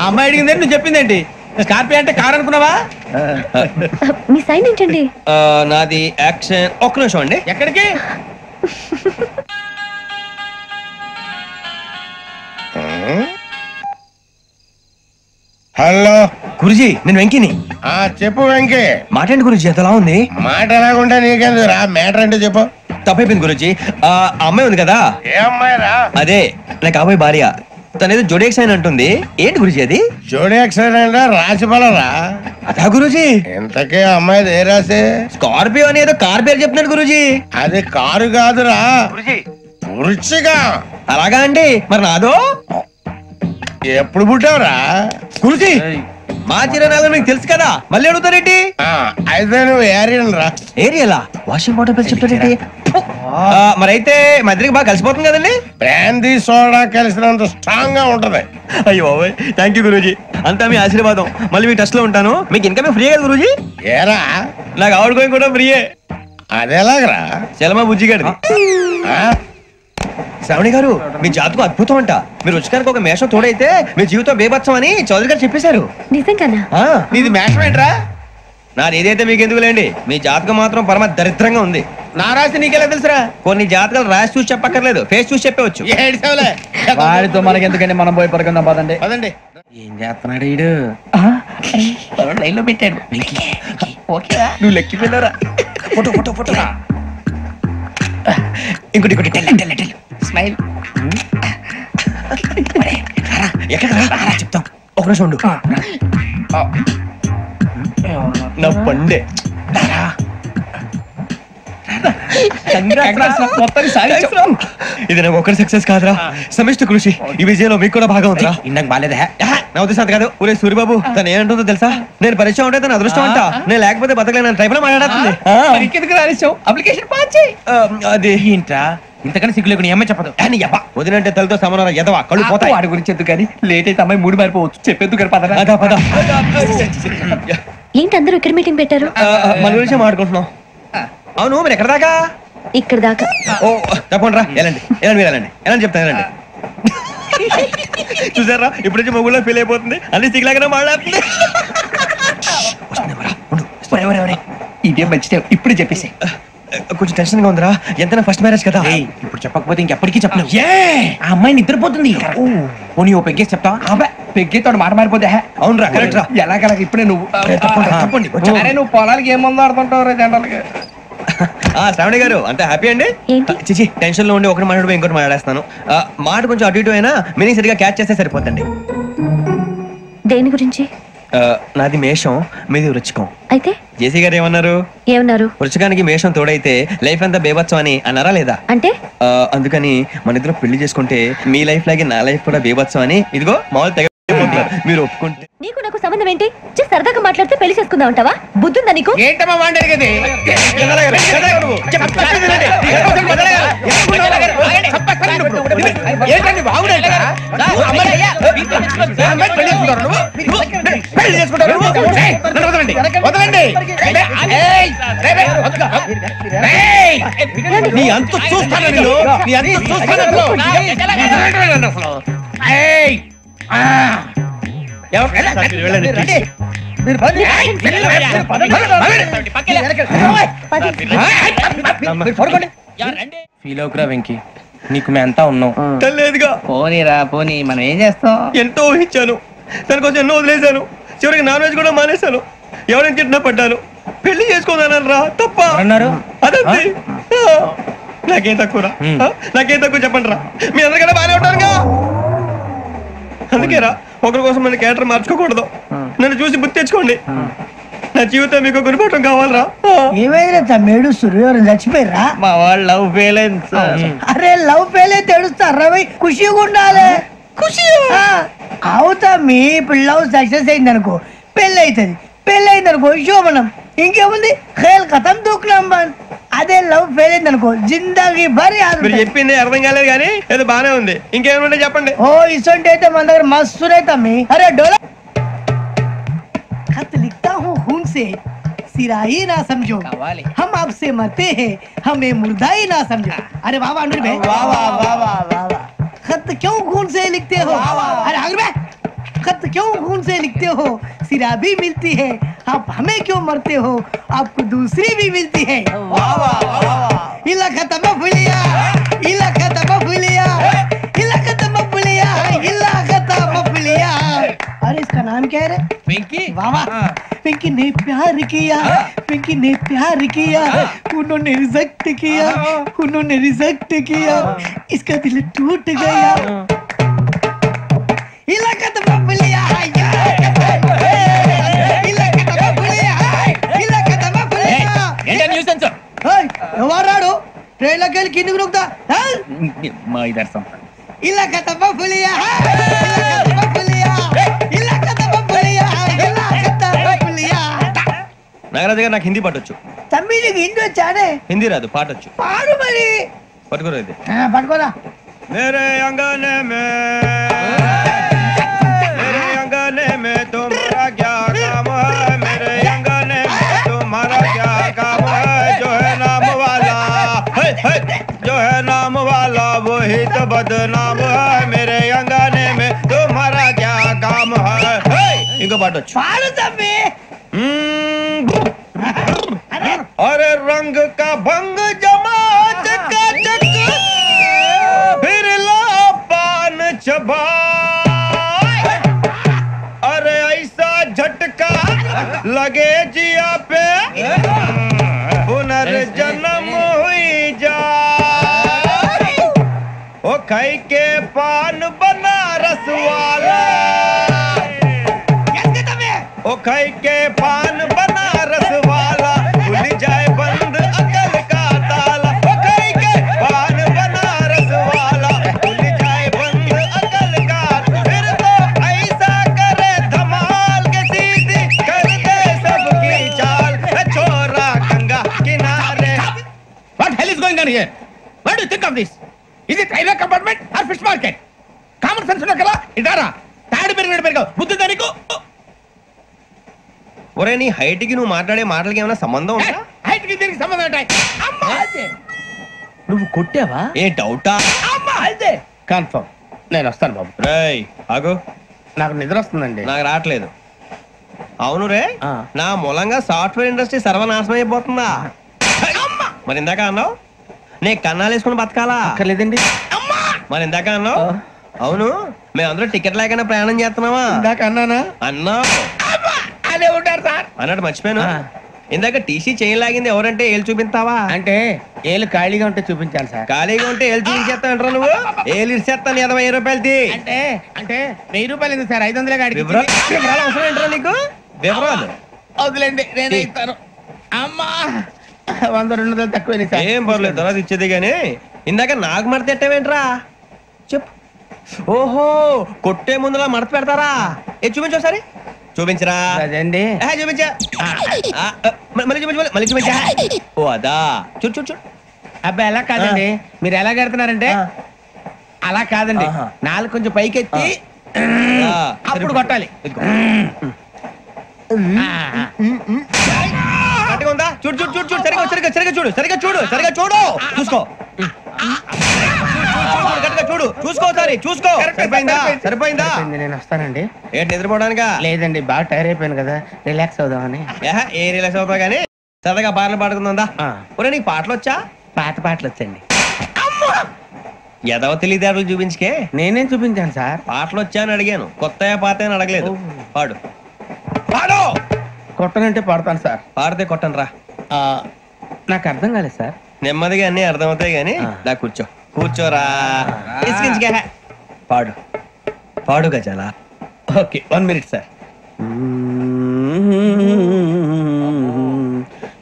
S2: ఆ అమ్మాయి అడిగింది నువ్వు చెప్పిందేంటి? స్కార్పియో అంటే కార్ అనుకున్నావా?
S13: మీ సైన్ ఏంటండి?
S2: నాది యాక్షన్. ఒక్క నిమిషం అండి. ఎక్కడికి?
S7: హలో
S2: గురుజీ, నేను వెంకిని.
S7: చెప్పు వెంకీ.
S2: మాట్లాడండి గురుజీ, ఎంతలా ఉంది?
S7: మాట ఎలాగుంటా నీకెందుకు రా, మ్యాటర్ అంటే చెప్పు.
S2: తప్పైపోయింది గురుజీ. ఆ అమ్మాయి ఉంది కదా,
S7: ఏ అమ్మాయి రా?
S2: అదే నా కాబోయే భార్య. తనేదో జోడియాక్ సైన్ అంటుంది. ఏంటి గురుజీ అది?
S7: జోడియాక్ సైన్ అంటే రాసి బలరా?
S2: అదా గురుజీ.
S7: ఇంతకే అమ్మాయి ఏ రాసి?
S2: స్కార్పియో అని ఏదో కార్ పేరు చెప్తున్నాడు గురుజీ.
S7: అది కారు కాదురా, వృచ్చిగా.
S2: అలాగా అండి, మరి నాదో?
S7: ఎప్పుడు పుట్టావురా?
S2: గురుజీ, మా చిరనాలు మీకు తెలుసు కదా, మళ్ళీ అడుగుతారేంటి?
S7: అయితే నువ్వు ఏరియన్ రా.
S2: ఏరియలా? వాషింగ్ వాటర్ పేరు చెప్తారేంటి? మరైతే మధ్యకి బాగా కలిసిపోతుంది కదండి.
S7: బ్రాందీ సోడా కలిసినంత స్ట్రాంగ్ గా ఉంటది.
S2: అయ్యో థ్యాంక్ యూ గురూజీ, అంతా మీ ఆశీర్వాదం. మళ్ళీ మీ టచ్ లో ఉంటాను. మీకు ఇన్కమ్ ఫ్రీ కదా గురూజీ?
S7: ఏరా,
S2: నాకు ఆవిడ గోయింగ్ కూడా ఫ్రీయే.
S7: అదేలాగరా?
S2: చలమా బుజ్జి గారిది. శ్రావణి గారు, మీ జాతకు అద్భుతం అంట. మీరు రుచికానికి ఒక మేషం తోడైతే మీ జీవితం బేబత్సం అని చౌదరి గారు చెప్పేశారు.
S13: నిజంగానా?
S2: నీది మేషం ఏంట్రా? నాది ఏదైతే మీకు ఎందుకు లేండి, మీ జాతకం మాత్రం పరమ దరిద్రంగా ఉంది. నా రాసి నీకెలా తెలుసురా? కొన్ని జాతకాలు రాసి చూసి చెప్పక్కర్లేదు, ఫేస్ చూసి చెప్పవచ్చు.
S3: వాడితో మనకి ఎందుకండి, మనం పోయి పడుకుందాం పదండి.
S2: పదండి.
S1: ఏం చేస్తున్నాడు వీడు? లైన్ లో పెట్టాడు.
S2: నువ్వు లెక్కిపోయినారా? Photo photo photo. ఇంకోటి ఇంకోటి స్మైల్. ఎక్కడ చెప్తాం, ఒక నిమిషం ఉండు. నా పండే ఇది నాకు ఒకరి సక్సెస్ కాదురా, సమిష్టి కృషి. ఈ విజయంలో మీకు కూడా భాగం ఉందిరా.
S1: ఇందాక బాగాలేదా?
S2: నా ఉద్దేశం కాదు. ఊరే సూర్యబాబు, తను ఏమంటుందో తెలుసా? నేను పరిచయం ఉంటే తన అదృష్టం అంట. నేను లేకపోతే బతకలేను ట్రైబ్ లో మాట్లాడుతుంది.
S1: అప్లికేషన్ పాస్ చేయి.
S2: అది
S1: ఏంట్రా ఇంతకన్నా సిగ్గు లేకుండా ఏమై చెప్పదు.
S2: వదినంటే తలతో సమానం ఎదవా, కళ్ళు పోతాయి.
S1: వాడి గురించి ఎందుకు కానీ, లేట్ అయితే అమ్మాయి మూడు మారిపోవచ్చు. చెప్పేందుకు
S2: పద.
S13: ఏంటి అందరూ ఇక్కడ మీటింగ్ పెట్టారు?
S2: మన గురించి మాట్లాడుకుంటున్నాం. అవును, మీరు ఎక్కడ దాకా?
S13: ఇక్కడ దాకా.
S2: ఓ తప్పకుండా రా, వెళ్ళండి మీరు వెళ్ళండి. చెప్తాను వెళ్ళండి. చూసారా, ఇప్పుడు నుంచి మొగుల్లో ఫీల్ అయిపోతుంది. అన్ని సిగ్లాగానే మాట్లాడుతుంది.
S1: ఇదే మంచిదే, ఇప్పుడు చెప్పేసి.
S2: కొంచెం టెన్షన్ గా ఉందిరా, ఎంతైనా ఫస్ట్ మ్యారేజ్ కదా.
S1: ఇప్పుడు చెప్పకపోతే ఇంకెప్పటికీ చెప్పలేవు. ఆ అమ్మాయి నిద్రపోతుంది. పోనీ ఓ పెగ్గేసి చెప్తావా? పెగ్గేతో మాట మారిపోతే.
S2: అవునరా, కరెక్ట్ రా.
S1: ఎలాగలా ఇప్పుడే నువ్వు తప్పండి. నువ్వు పొలాలకి ఏం మందు ఆడుతుంటావు రే జనరల్ గా.
S2: శ్రావణి గారు, అంత హ్యాపీ అండి? చిచి, టెన్షన్ లో ఉండి ఒకటి మాట్లాడిపోయి ఇంకోటి మాట్లాడేస్తాను. మాట కొంచెం అటు ఇటు అయినా మీనింగ్ సరిగా క్యాచ్ చేస్తే సరిపోతండి.
S13: దేని గురించి?
S2: నాది మేషం, మీది వృచ్చికం.
S13: అయితే
S2: జేసీ గారు ఏమన్నారు? వృచ్చికానికి మేషం తోడైతే లైఫ్ అంతా బేబత్సం అని అన్నారా లేదా?
S13: అంటే
S2: అందుకని మన ఇద్దరు పెళ్లి చేసుకుంటే మీ లైఫ్ లాగే నా లైఫ్ కూడా బేబత్సం అని ఇదిగో మామూలు తెగ మీరు ఒప్పుకుంటే.
S13: నీకు నాకు సంబంధం ఏంటి? సరదాగా మాట్లాడితే పెళ్లి చేసుకుందాం అంటావా? బుద్ధుందా నీకు?
S1: ఏంటమ్మా మాట్లాడేది?
S2: నీ అంత చూస్తాను.
S1: ఫీల్ అవుకురా వెంకీ, నీకు మేము అంతా ఉన్నాం.
S2: లేదుగా.
S1: పోనీరా పోనీ, మనం ఏం చేస్తాం?
S2: ఎంతో ఊహించాను, దానికోసం ఎన్నో వదిలేశాను. చివరికి నాన్ వెజ్ కూడా మానేశాను. ఎవరైనా తిట్టినా పడ్డాను. పెళ్లి చేసుకోదానని రా, తప్ప
S1: అన్నారు.
S2: అదంతే. నాకేం తక్కువ రా, నాకేం తక్కువ చెప్పండి రా. మీ అందరికన్నా బాగానే ఉంటారుగా. అందుకే రా, ఒకరి కోసం మన క్యారెక్టర్ మార్చుకోకూడదు. నన్ను చూసి గుర్తు తెచ్చుకోండి. నా జీవితం మీకు గురిపటం కావాలరా.
S5: ఏమైనా తమ్మేడు సూర్యవరం చచ్చిపోయిరా?
S1: మా వాళ్ళు లవ్ ఫెయిల్ అయింది.
S5: అరే లవ్ ఫెయిల్ అయితే ఏడుస్తారా? ఖుషిగా ఉండాలి. ఖుషి అవుతా. మీ ఇప్పుడు లవ్ సక్సెస్ అయింది అనుకో, పెళ్ళి అవుతుంది. పెళ్ళి అయింది అనుకో శోభనం. ఇంకేముంది, ఖేల్ కథం దూకునాం బంద్. అదే లవ్ ఫెయిల్ అయింది అనుకో జిందాగీ భారీ.
S2: మీరు చెప్పింది అర్థం కాలేదు కానీ ఏదో బానే ఉంది. ఇంకేమైనా చెప్పండి.
S5: ఓ ఇసొంటి అయితే మన దగ్గర మస్తు తమ్మి. అరే డోలా खत लिखता हूँ खून से, सिरा ही ना समझो, हम आपसे मरते हैं, हमें मुर्दा ही ना समझो. अरे वाह वाह अनुर भाई, वाह वाह वाह वाह वाह. खत क्यों खून से लिखते हो? अरे अनुर भाई खत क्यों खून से लिखते हो? सिरा भी मिलती है, आप हमें क्यों मरते हो? आपको दूसरी भी मिलती है। इला खत्म फुलिया, इला खत्म फुलिया, इला खत्म फुलिया, इला खत्म फुलिया। अरे इसका नाम क्या है रे?
S3: पिंकी।
S5: वाह वाह। पिंकी ने प्यार किया, पिंकी ने प्यार किया, उन्होंने रिजेक्ट किया, उन्होंने रिजेक्ट किया, इसका दिल टूट गया। इलाका तो बबलिया है, इलाका तो बबलिया है, इलाका तो बबलिया।
S9: ఏంటా న్యూసెన్స్?
S5: ఏయ్ ఎవరాడు ట్రైన్ లోకి వెళ్ళి కిందికి నొక్కుతా?
S9: మా ఇదర్శం
S5: ఇలాకా तो बबलिया है, इलाका तो बबलिया, इलाका तो बबलिया, इलाका तो बबलिया।
S2: నాగరాజు గారు నాకు హిందీ పాటొచ్చు.
S5: తమ్మి నీకు హిందీ వచ్చానే?
S2: హిందీ రాదు, పాటొచ్చు.
S5: పాడు మరి.
S2: పట్టుకోరా ఇది.
S5: పట్టుకోరా.
S2: मेरे अंगने में तुम्हारा क्या काम है? मेरे अंगने में तुम्हारा क्या काम है? जो है नाम वाला, जो है नाम वाला वही तो बदनाम है। मेरे अंगने में तुम्हारा क्या काम है? इनको बाटो
S5: पाड़ो तम्मी।
S2: अरे रंग का भंग जमा चकाचक, फिर ला पान चबा। अरे ऐसा झटका लगे जिया पे, पुनर्जन्म हुई जा। ओ खाई के पान बनारस वाला, ओ खाई के पान बनारस वाला, खुल जाए बंद अकल का ताला। ओ खाई के पान बनारस वाला, खुल जाए बंद अकल का। फिर तो ऐसा करे धमाल के सीधी कर दे सबकी चाल। छोरा गंगा किनारे।
S1: What hell is going on here? What do you think of this? Is it railway compartment or fish market? Common sense ఉన్నా కదా ఇదారా తాడి పెరిగాడు బుద్ధి దానికి.
S2: ఒరే నీ హైట్ కి నువ్వు మాట్లాడే మాటలకి ఏమైనా సంబంధం ఉందా?
S1: హైట్ కి దీనికి సంబంధం ఉంటాయి. అమ్మా అదే నువ్వు కొట్టావా?
S2: ఏ డౌటా?
S1: అమ్మా అదే కన్ఫర్మ్. నేను వస్తాను బాబు.
S2: రేయ్ ఆగు,
S1: నాకు నిద్ర వస్తుందండి.
S2: నాకు రావట్లేదు. అవును రే, నా మూలంగా సాఫ్ట్వేర్ ఇండస్ట్రీ సర్వనాశనం అయిపోతుందా? మరి ఇందాక అన్నావు నే కన్నాలు వేసుకుని బతకాలా?
S1: లేదండి.
S2: మరి ఇందాక అన్నావు అవును మేమందరూ టికెట్ లేకుండా ప్రయాణం చేస్తున్నావా?
S1: ఇందాక అన్నానా?
S2: అన్నావు.
S1: అదే ఉంటారు సార్
S2: అన్నట్టు మర్చిపోయాను. ఇందాక టీసీ చేయి లాగింది ఎవరంటే ఏళ్ళు చూపిస్తావా?
S1: అంటే ఏళ్ళు ఖాళీగా ఉంటే చూపించాలి సార్.
S2: ఖాళీగా ఉంటే ఏళ్ళు చూపించేస్తానంటారా నువ్వు? ఏళ్ళు ఇచ్చేస్తాను 20 రూపాయలది.
S1: అంటే అంటే 1000 రూపాయలు ఎందుకు సార్? 500 గాడికి
S2: వివరాలు అవసరం ఏంట్రా నీకు? వివరాలు
S1: వదిలేండి, నేనే ఇస్తాను. అమ్మా 100-200 తక్కువ సార్.
S2: ఏం పర్లేదు, తర్వాత ఇచ్చేది గానీ ఇందాక నాకు మడత ఎట్టవేంట్రా చెప్పు. ఓహో కొట్టే ముందులా మడత పెడతారా? ఏ చూపించు ఒకసారి. చూపించరా?
S1: అదండి
S2: చూపించా. మళ్ళీ చూపించు, మళ్ళీ చూపించా. ఓ అదా, చూడు చూడు చూడు.
S1: అబ్బాయి ఎలా కాదండి, మీరు ఎలా కడుతున్నారంటే అలా కాదండి. నాలుగు కొంచెం పైకెత్తి అప్పుడు కొట్టాలి.
S2: ఉందా? చూడు చూడు చూడు చూడు, సరిగా సరిగా సరిగా చూడు, సరిగా చూడు, సరిగా చూడు, చూసుకో. చూడు చూసుకో, సరే చూసుకో. సరిపోయిందా? సరిపోయిందా?
S1: నేను వస్తానండి.
S2: ఏంటి నిద్రపోవడానికా?
S1: లేదండి, బాగా టైర్ అయిపోయాను కదా, రిలాక్స్ అవుదామని.
S2: ఏ రిలాక్స్ అవుతావు కానీ సరదాగా పాటలు పాడుకుందా? ఒరే నీకు పాటలు వచ్చా?
S1: పాత పాటలు వచ్చండి.
S2: ఎదవ తెలివితేటలు చూపించుకే.
S1: నేనేం చూపించాను సార్?
S2: పాటలు వచ్చా అని అడిగాను, కొత్త పాత అని అడగలేదు. పాడు పాడు.
S1: కొట్టనంటే పడతాను సార్.
S2: పాడితే కొట్టను రా.
S1: నాకు అర్థం కాలేదు సార్.
S2: నెమ్మదిగా అన్ని అర్థమవుతాయి గానీ దా కూర్చో. కూర్చోరా. పాడు పాడు గజాల.
S1: Okay 1 minute sir.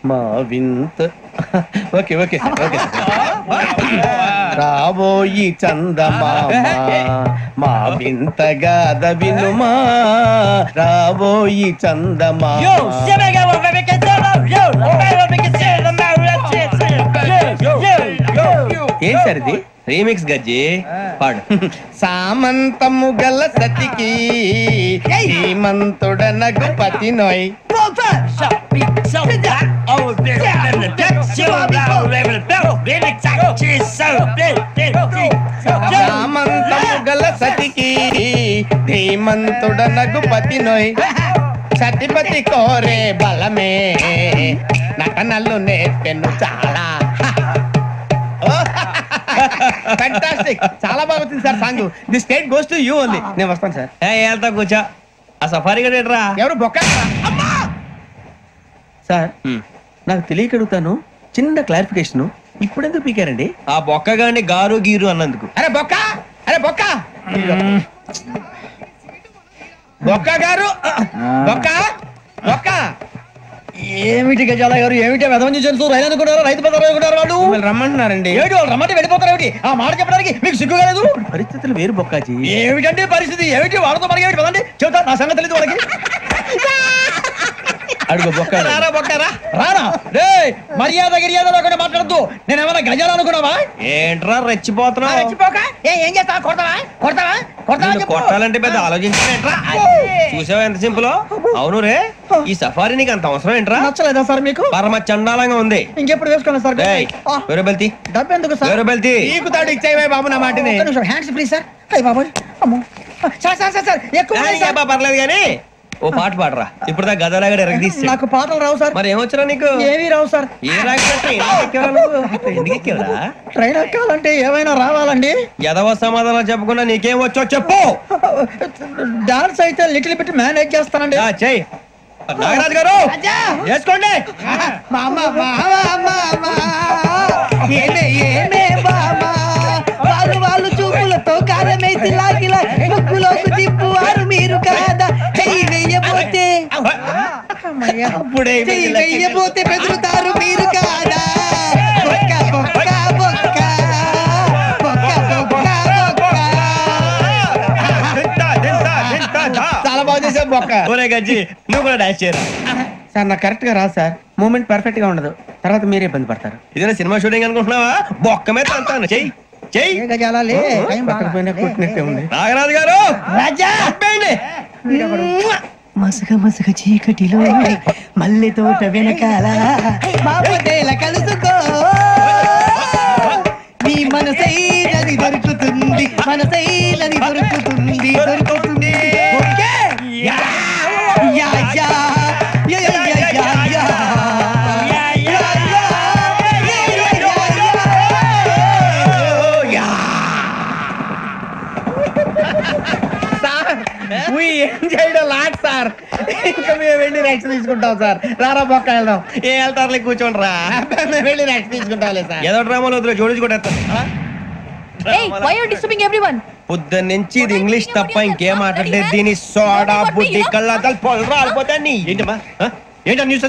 S1: మా వింత. Okay okay sir, okay sir. రాబోయి చందమామ మా వింత గాథ వినుమా, రాబోయి చందమామ. ఏం సార్ ఇది?
S2: రీమిక్స్ గజ్జి. పాడు.
S1: సామంతము గల సతికి శ్రీమంతుడనగు పతి నోయ్. సామంతము గల సతికి
S7: ధీమంతుడనగు పతి నోయ్ సతిపతి కోరే బలమే నటనలు నేర్పెను చాలా. ఫ్యాంటాస్టిక్, చాలా బాగా వచ్చింది sir song. The state goes to you only. నేను వస్తాను సార్.
S3: వెళ్తా కూర్చో. ఆ సఫారీ గడేట్రా
S7: ఎవరు బొక్క
S1: సార్ నాకు తెలియక అడుగుతాను, చిన్న క్లారిఫికేషన్. ఇప్పుడెందుకు పీకారండి?
S3: ఆ బొక్క గాని గారు గీరు అన్నందుకు.
S7: అరే బొక్క, అరే బొక్క, బొక్క గారు, బొక్క బొక్క.
S3: ఏమిటి గజాల గారు, ఏమిటి వెదవం చూసాను రైలు అనుకున్నారు, రైతు బజార్ అనుకున్నారు వాళ్ళు.
S7: రమ్మంటున్నారండి.
S3: ఏమిటి వాళ్ళు రమ్మంటే వెళ్ళిపోతారు ఏమిటి? ఆ మాట చెప్పడానికి మీకు సిగ్గుగా లేదు?
S1: పరిస్థితులు వేరు బొక్కాజీ.
S3: ఏమిటంటే పరిస్థితి ఏమిటి? వాళ్ళతో మనకి ఏమిటి పదండి చెబుతా, నా సంగతి తెలియదు వాళ్ళకి.
S1: అడుగు బొక్క.
S3: రారా బొక్కరా, రారా రే. మర్యాద గిర్యాద లేకుండా మాట్లాడద్దు. నేను ఏమైనా గజాలు అనుకున్నావా? ఏంట్రా రెచ్చిపోతున్నా?
S7: రెచ్చిపోక ఏం చేస్తావా? కొడతావా కొడతావా కొడతావా?
S3: కొట్టాలంటే పెద్ద ఆలోచించా. చూసావా ఎంత సింపుల్. అవును రే, ఈ సఫారీ నీకు అంత అవసరం ఏంట్రా?
S5: నచ్చలేదా సార్ మీకు?
S3: పరమ చండాలంగా ఉంది.
S5: ఇంకెప్పుడు వేసుకోండి సార్.
S3: వేరే బెల్తి,
S5: డబ్బు ఎందుకు సార్?
S3: వేరే బెల్తి.
S7: నీకు తాడు ఇచ్చేవే బాబు నా మాటని.
S5: Hands please sir. అయ్యి బాబు, అమ్మో సార్ సార్ సార్ సార్ ఎక్కువ ఉన్నాయి సార్.
S3: పర్లేదు కానీ ఓ పాట పాడరా. ఇప్పుడు దా గదలాగడ ఎరగదీసి.
S5: నాకు పాటలు రావు సార్.
S3: మరి ఏమొచ్చరా నీకు?
S5: ఏమీ రావు సార్.
S3: ఏ రాకపోతే ఎందుకు ఎక్కేవరా?
S5: ట్రైన్ ఎక్కాలంటే ఏమైనా రావాలండి.
S3: ఎదవ సమాధానం చెప్పకుండా నీకేం వచ్చో చెప్పు.
S5: డాన్స్ అయితే లిటిల్ బిట్ మేనేజ్ చేస్తానండి.
S3: చెయ్యి నాగరాజు గారు, చేసుకోండి.
S5: వాళ్ళు చూపులతో కారమేసి లాగిలా ముక్కులోకి తిప్పువారు మీరు కాదా? చెయ్యి వెయ్యబోతే చెయ్యి వెయ్యబోతే బెదురుతారు మీరు కాదా? బొక్క బొక్క బొక్క బొక్క బొక్క.
S7: చాలా బాగా చేసావు బొక్క.
S3: ఒరే గజ్జి, నువ్వు కూడా డాన్స్ చేయరా?
S1: సార్ నాకు కరెక్ట్ గా రాదు సార్. మూమెంట్ పర్ఫెక్ట్ గా ఉండదు, తర్వాత మీరే ఇబ్బంది పడతారు.
S3: ఇదేనా సినిమా షూటింగ్ అనుకుంటున్నావా? బొక్క మీద అంటాను. చెయ్యి చెయ్యి. నాగరాజు గారు
S5: రాజా మసక మసక చీకటిలో మల్లె తోట వెనకాల బాపతేల కలుసుకో, నీ మనసైనది దొరుకుతుంది, మనసైనది దొరుకుతుంది దొరుకుతుంది. Yeah yeah yeah yeah yeah yeah.
S7: Sir ఇంకా మేము వెళ్ళి రెక్స్ తీసుకుంటాం సార్. రారా బొక్క వెళ్దాం.
S3: ఏ వెళ్తారులే, కూర్చోండి రా.
S7: మేము వెళ్ళి రెక్స్ తీసుకుంటాంలే సార్.
S3: ఏదో డ్రామాలో వద్దు, జోడించుకుంటా. పొద్దున్న నుంచి ఇది ఇంగ్లీష్ తప్ప ఇంకేం మాట్లాడలేదు. దీని సోడా బుద్ధి కళ్ళ పొలు రాలిపోతా. నీ ఏంటమ్మా ఏంటా న్యూస్?